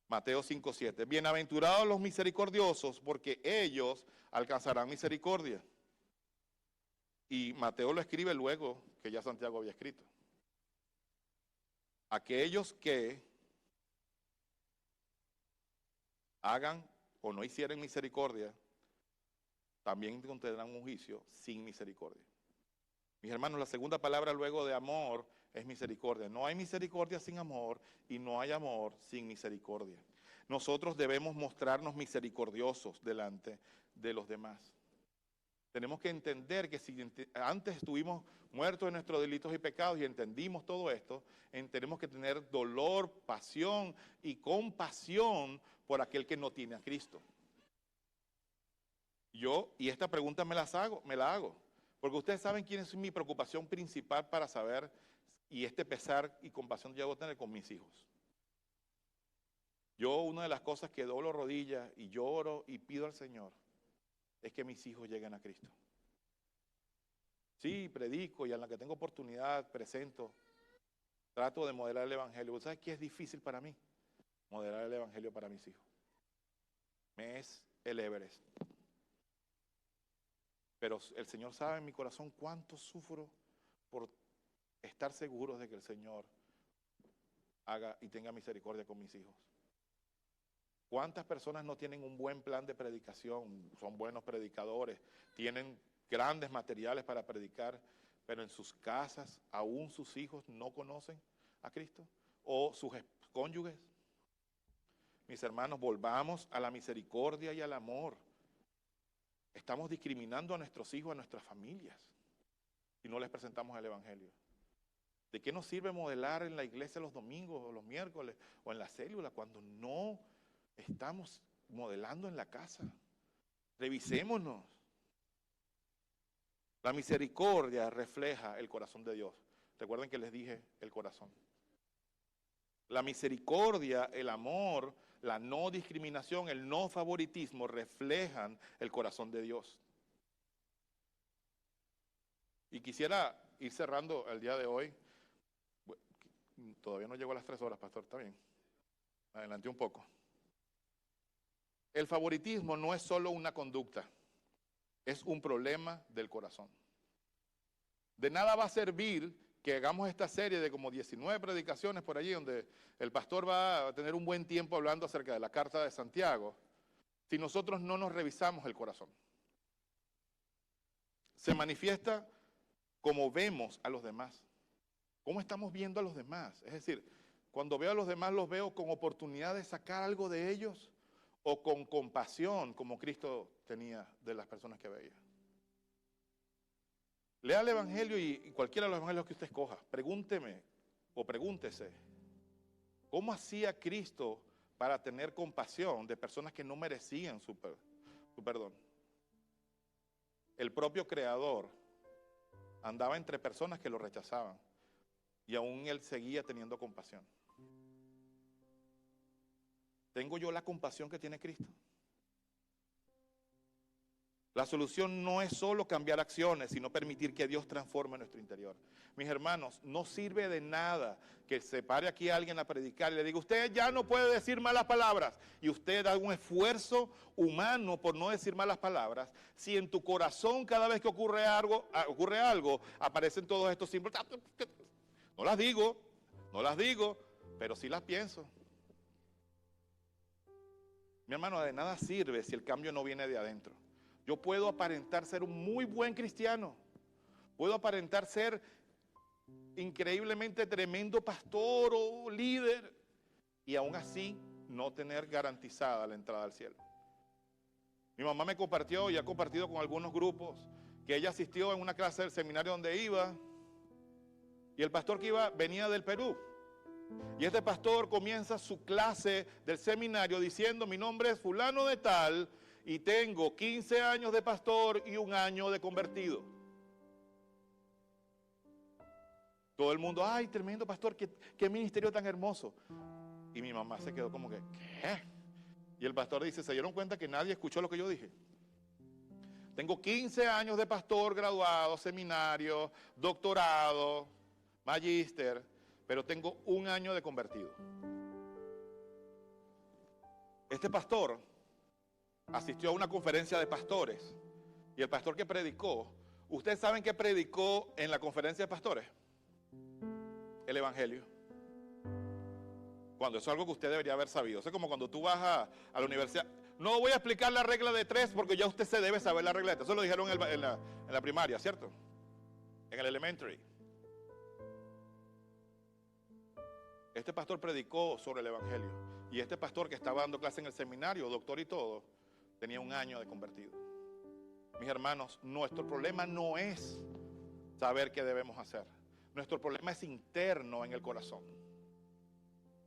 Mateo 5:7. Bienaventurados los misericordiosos, porque ellos alcanzarán misericordia. Y Mateo lo escribe luego que ya Santiago había escrito. Aquellos que hagan o no hicieran misericordia, también tendrán un juicio sin misericordia. Mis hermanos, la segunda palabra luego de amor es misericordia. No hay misericordia sin amor y no hay amor sin misericordia. Nosotros debemos mostrarnos misericordiosos delante de los demás. Tenemos que entender que si antes estuvimos muertos de nuestros delitos y pecados y entendimos todo esto, tenemos que tener dolor, pasión y compasión por aquel que no tiene a Cristo. Y esta pregunta me la hago, porque ustedes saben quién es mi preocupación principal para saber, y este pesar y compasión yo debo tener con mis hijos. Una de las cosas que doblo rodillas y lloro y pido al Señor es que mis hijos lleguen a Cristo. Sí, predico y en la que tengo oportunidad presento, trato de modelar el Evangelio. ¿Sabes qué es difícil para mí? Modelar el Evangelio para mis hijos. Me es el Everest. Pero el Señor sabe en mi corazón cuánto sufro por estar seguros de que el Señor haga y tenga misericordia con mis hijos. ¿Cuántas personas no tienen un buen plan de predicación? Son buenos predicadores, tienen grandes materiales para predicar, pero en sus casas aún sus hijos no conocen a Cristo o sus cónyuges. Mis hermanos, volvamos a la misericordia y al amor. Estamos discriminando a nuestros hijos, a nuestras familias, si no les presentamos el Evangelio. ¿De qué nos sirve modelar en la iglesia los domingos o los miércoles o en la célula cuando no estamos modelando en la casa? Revisémonos. La misericordia refleja el corazón de Dios. Recuerden que les dije el corazón. La misericordia, el amor, la no discriminación, el no favoritismo reflejan el corazón de Dios. Y quisiera ir cerrando el día de hoy. Todavía no llego a las 3 horas, pastor, está bien. Adelante un poco. El favoritismo no es solo una conducta, es un problema del corazón. De nada va a servir que hagamos esta serie de como 19 predicaciones por allí, donde el pastor va a tener un buen tiempo hablando acerca de la carta de Santiago, si nosotros no nos revisamos el corazón. Se manifiesta como vemos a los demás. ¿Cómo estamos viendo a los demás? Es decir, cuando veo a los demás los veo con oportunidad de sacar algo de ellos o con compasión como Cristo tenía de las personas que veía. Lea el Evangelio y cualquiera de los evangelios que usted escoja, pregúnteme o pregúntese, ¿cómo hacía Cristo para tener compasión de personas que no merecían su perdón? El propio Creador andaba entre personas que lo rechazaban y aún Él seguía teniendo compasión. ¿Tengo yo la compasión que tiene Cristo? La solución no es solo cambiar acciones, sino permitir que Dios transforme nuestro interior. Mis hermanos, no sirve de nada que se pare aquí alguien a predicar y le diga, usted ya no puede decir malas palabras, y usted da un esfuerzo humano por no decir malas palabras, si en tu corazón cada vez que ocurre algo, aparecen todos estos símbolos. No las digo, pero sí las pienso. Mi hermano, de nada sirve si el cambio no viene de adentro. Yo puedo aparentar ser un muy buen cristiano, puedo aparentar ser increíblemente tremendo pastor o líder y aún así no tener garantizada la entrada al cielo. Mi mamá me compartió y ha compartido con algunos grupos que ella asistió en una clase del seminario donde iba y el pastor que iba venía del Perú. Y este pastor comienza su clase del seminario diciendo, mi nombre es fulano de tal y tengo 15 años de pastor y 1 año de convertido. Todo el mundo, ay, tremendo pastor, qué ministerio tan hermoso. Y mi mamá se quedó como que, ¿qué? Y el pastor dice, ¿se dieron cuenta que nadie escuchó lo que yo dije? Tengo 15 años de pastor graduado, seminario, doctorado, magíster, pero tengo 1 año de convertido. Este pastor asistió a una conferencia de pastores y el pastor que predicó, ¿ustedes saben qué predicó en la conferencia de pastores? El Evangelio. Cuando eso es algo que usted debería haber sabido. Eso es como cuando tú vas a la universidad. No voy a explicar la regla de 3 porque ya usted se debe saber la regla de 3. Eso lo dijeron en la primaria, ¿cierto? En el elementary. Este pastor predicó sobre el evangelio. Y este pastor que estaba dando clase en el seminario, doctor y todo, tenía 1 año de convertido. Mis hermanos, nuestro problema no es saber qué debemos hacer. Nuestro problema es interno en el corazón.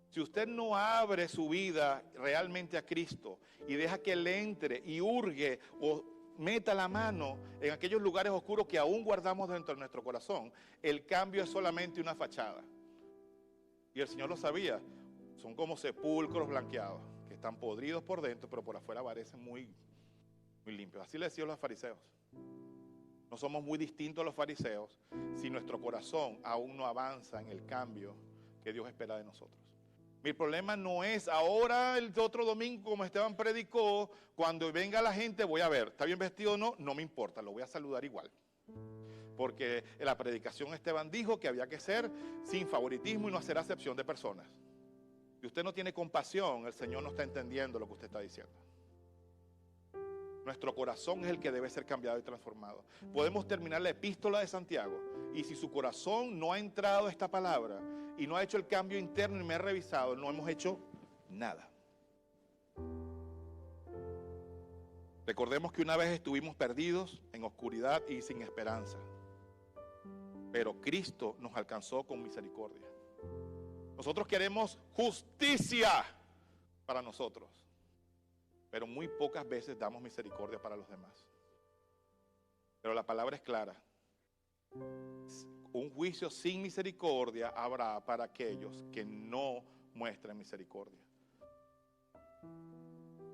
Si usted no abre su vida realmente a Cristo y deja que Él entre y hurgue o meta la mano en aquellos lugares oscuros que aún guardamos dentro de nuestro corazón, el cambio es solamente una fachada. Y el Señor lo sabía. Son como sepulcros blanqueados, que están podridos por dentro, pero por afuera parecen muy limpios. Así le decían los fariseos. No somos muy distintos a los fariseos si nuestro corazón aún no avanza en el cambio que Dios espera de nosotros. Mi problema no es ahora el otro domingo como Esteban predicó, cuando venga la gente voy a ver, ¿está bien vestido o no? No me importa, lo voy a saludar igual. Porque en la predicación Esteban dijo que había que ser sin favoritismo y no hacer acepción de personas. Si usted no tiene compasión, el Señor no está entendiendo lo que usted está diciendo. Nuestro corazón es el que debe ser cambiado y transformado. Podemos terminar la epístola de Santiago y si su corazón no ha entrado a esta palabra y no ha hecho el cambio interno y me ha revisado, no hemos hecho nada. Recordemos que una vez estuvimos perdidos en oscuridad y sin esperanza, pero Cristo nos alcanzó con misericordia. Nosotros queremos justicia para nosotros, pero muy pocas veces damos misericordia para los demás. Pero la palabra es clara. Un juicio sin misericordia habrá para aquellos que no muestren misericordia.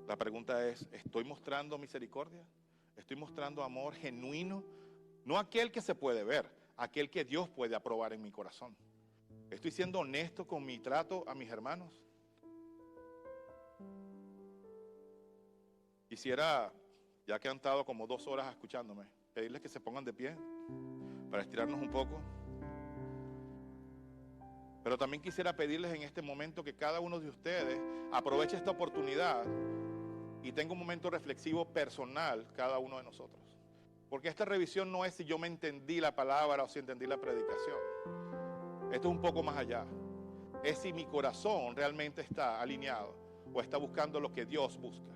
La pregunta es, ¿estoy mostrando misericordia? ¿Estoy mostrando amor genuino? No aquel que se puede ver, aquel que Dios puede aprobar en mi corazón. ¿Estoy siendo honesto con mi trato a mis hermanos? Quisiera, ya que han estado como 2 horas escuchándome, pedirles que se pongan de pie para estirarnos un poco. Pero también quisiera pedirles en este momento que cada uno de ustedes aproveche esta oportunidad y tenga un momento reflexivo personal cada uno de nosotros. Porque esta revisión no es si yo me entendí la palabra o si entendí la predicación. Esto es un poco más allá. Es si mi corazón realmente está alineado o está buscando lo que Dios busca.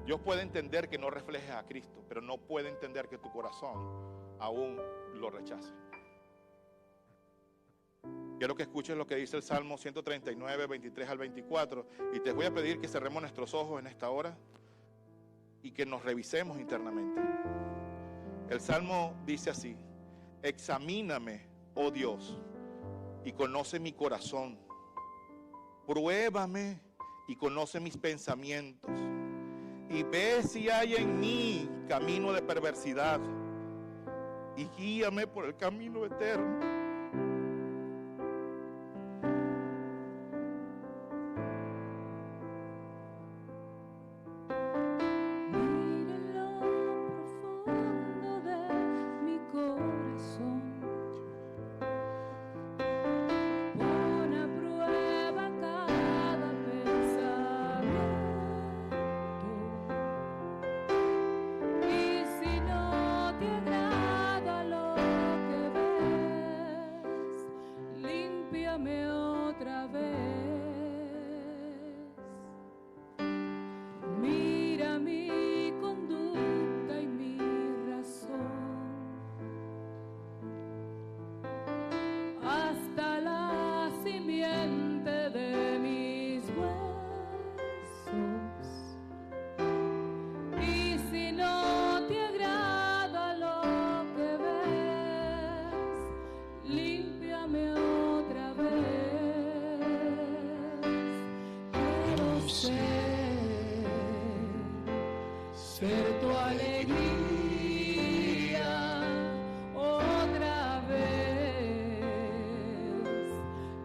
Dios puede entender que no reflejes a Cristo, pero no puede entender que tu corazón aún lo rechace. Quiero que escuches lo que dice el Salmo 139, 23 al 24. Y te voy a pedir que cerremos nuestros ojos en esta hora y que nos revisemos internamente. El Salmo dice así: examíname, oh Dios, y conoce mi corazón. Pruébame y conoce mis pensamientos. Y ve si hay en mí camino de perversidad. Y guíame por el camino eterno. Ser tu alegría otra vez,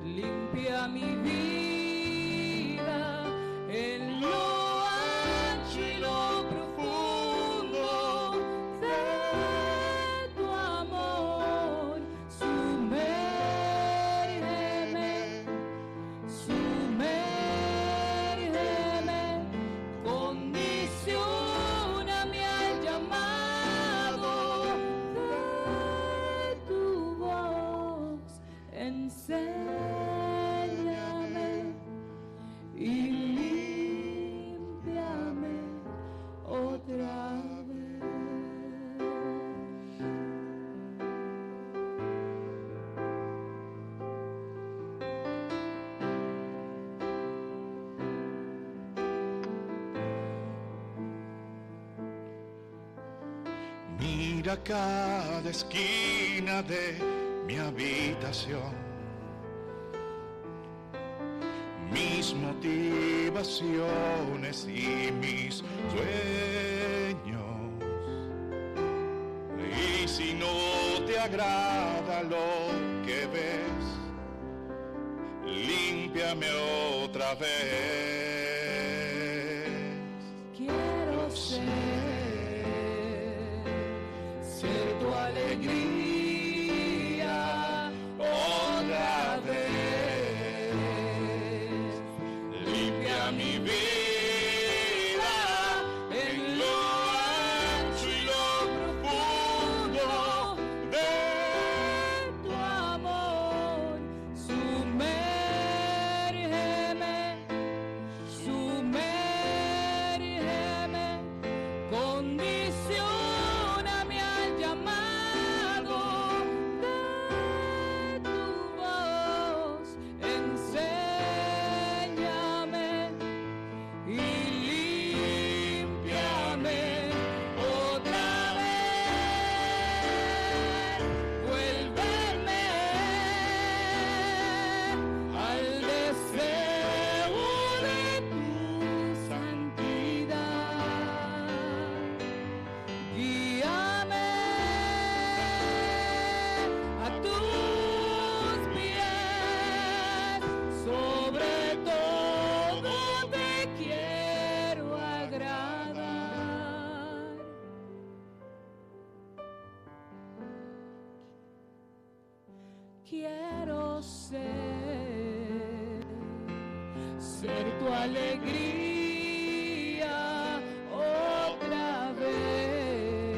limpia mi vida en lo ancho y lo profundo de tu amor, sumérgeme enséñame y límpiame otra vez. Mira cada esquina de mi habitación, mis motivaciones y mis sueños. Y si no te agrada lo que ves, límpiame otra vez. Quiero ser tu alegría otra vez. Limpia mi vida en lo ancho y lo profundo de tu amor. Sumérgeme, condicióname al llamado de tu voz. Enséñame y límpiame otra vez. Vuélveme al deseo de tu santidad. Guíame a tus pies, sobre todo te quiero agradar. Quiero ser tu alegría otra vez.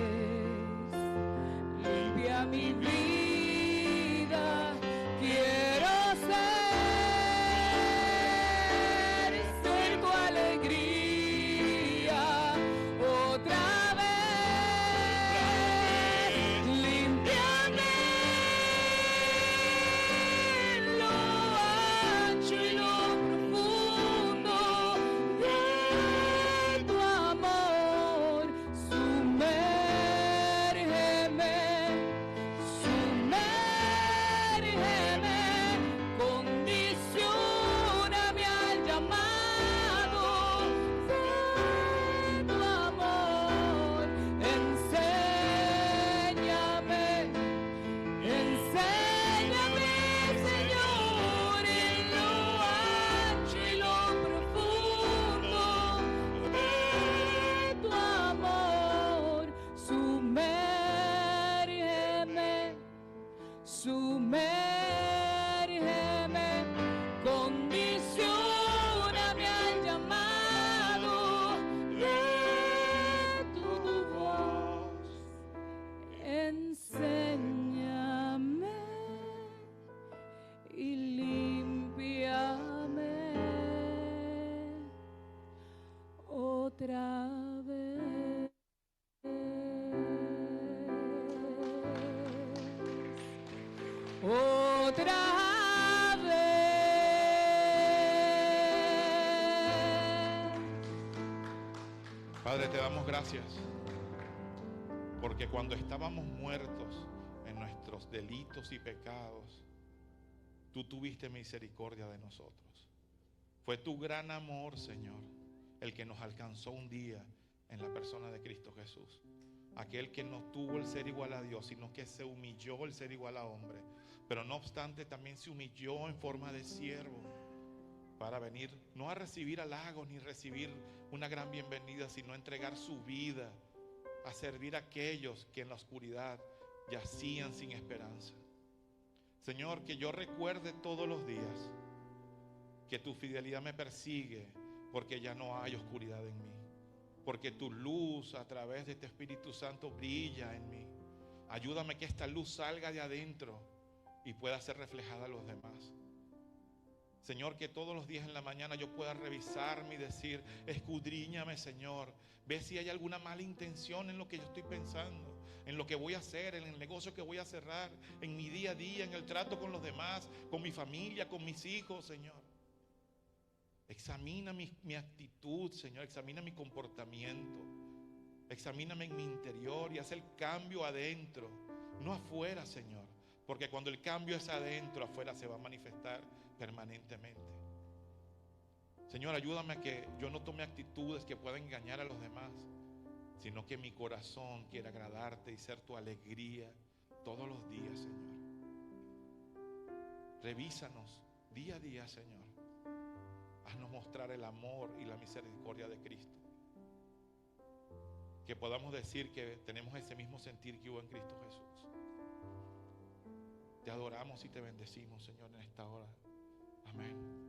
Limpia mi vida, quiero ser tu alegría otra vez. Límpiame lo ancho y lo profundo de tu amor. Sumérgeme, condicióname al llamado de tu amor. Enséñame, Señor, en lo ancho y lo profundo de tu amor. Sumérgeme, condicióname al llamado de tu voz. Enséñame y límpiame otra vez. Otra vez. Padre, te damos gracias porque cuando estábamos muertos en nuestros delitos y pecados, tú tuviste misericordia de nosotros. Fue tu gran amor, Señor, el que nos alcanzó un día en la persona de Cristo Jesús. Aquel que no tuvo el ser igual a Dios, sino que se humilló el ser igual a hombre, pero no obstante también se humilló en forma de siervo para venir no a recibir halagos ni recibir una gran bienvenida, sino a entregar su vida a servir a aquellos que en la oscuridad yacían sin esperanza. Señor, que yo recuerde todos los días que tu fidelidad me persigue, porque ya no hay oscuridad en mí, porque tu luz a través de este Espíritu Santo brilla en mí. Ayúdame que esta luz salga de adentro y pueda ser reflejada a los demás. Señor, que todos los días en la mañana yo pueda revisarme y decir: escudriñame, Señor, ve si hay alguna mala intención en lo que yo estoy pensando, en lo que voy a hacer, en el negocio que voy a cerrar, en mi día a día, en el trato con los demás, con mi familia, con mis hijos, Señor. Examina mi actitud, Señor, examina mi comportamiento, examíname en mi interior y haz el cambio adentro, no afuera, Señor, porque cuando el cambio es adentro, afuera se va a manifestar permanentemente. Señor, ayúdame a que yo no tome actitudes que puedan engañar a los demás, sino que mi corazón quiera agradarte y ser tu alegría todos los días, Señor. Revísanos día a día, Señor. Haznos mostrar el amor y la misericordia de Cristo. Que podamos decir que tenemos ese mismo sentir que hubo en Cristo Jesús. Te adoramos y te bendecimos, Señor, en esta hora. Amén.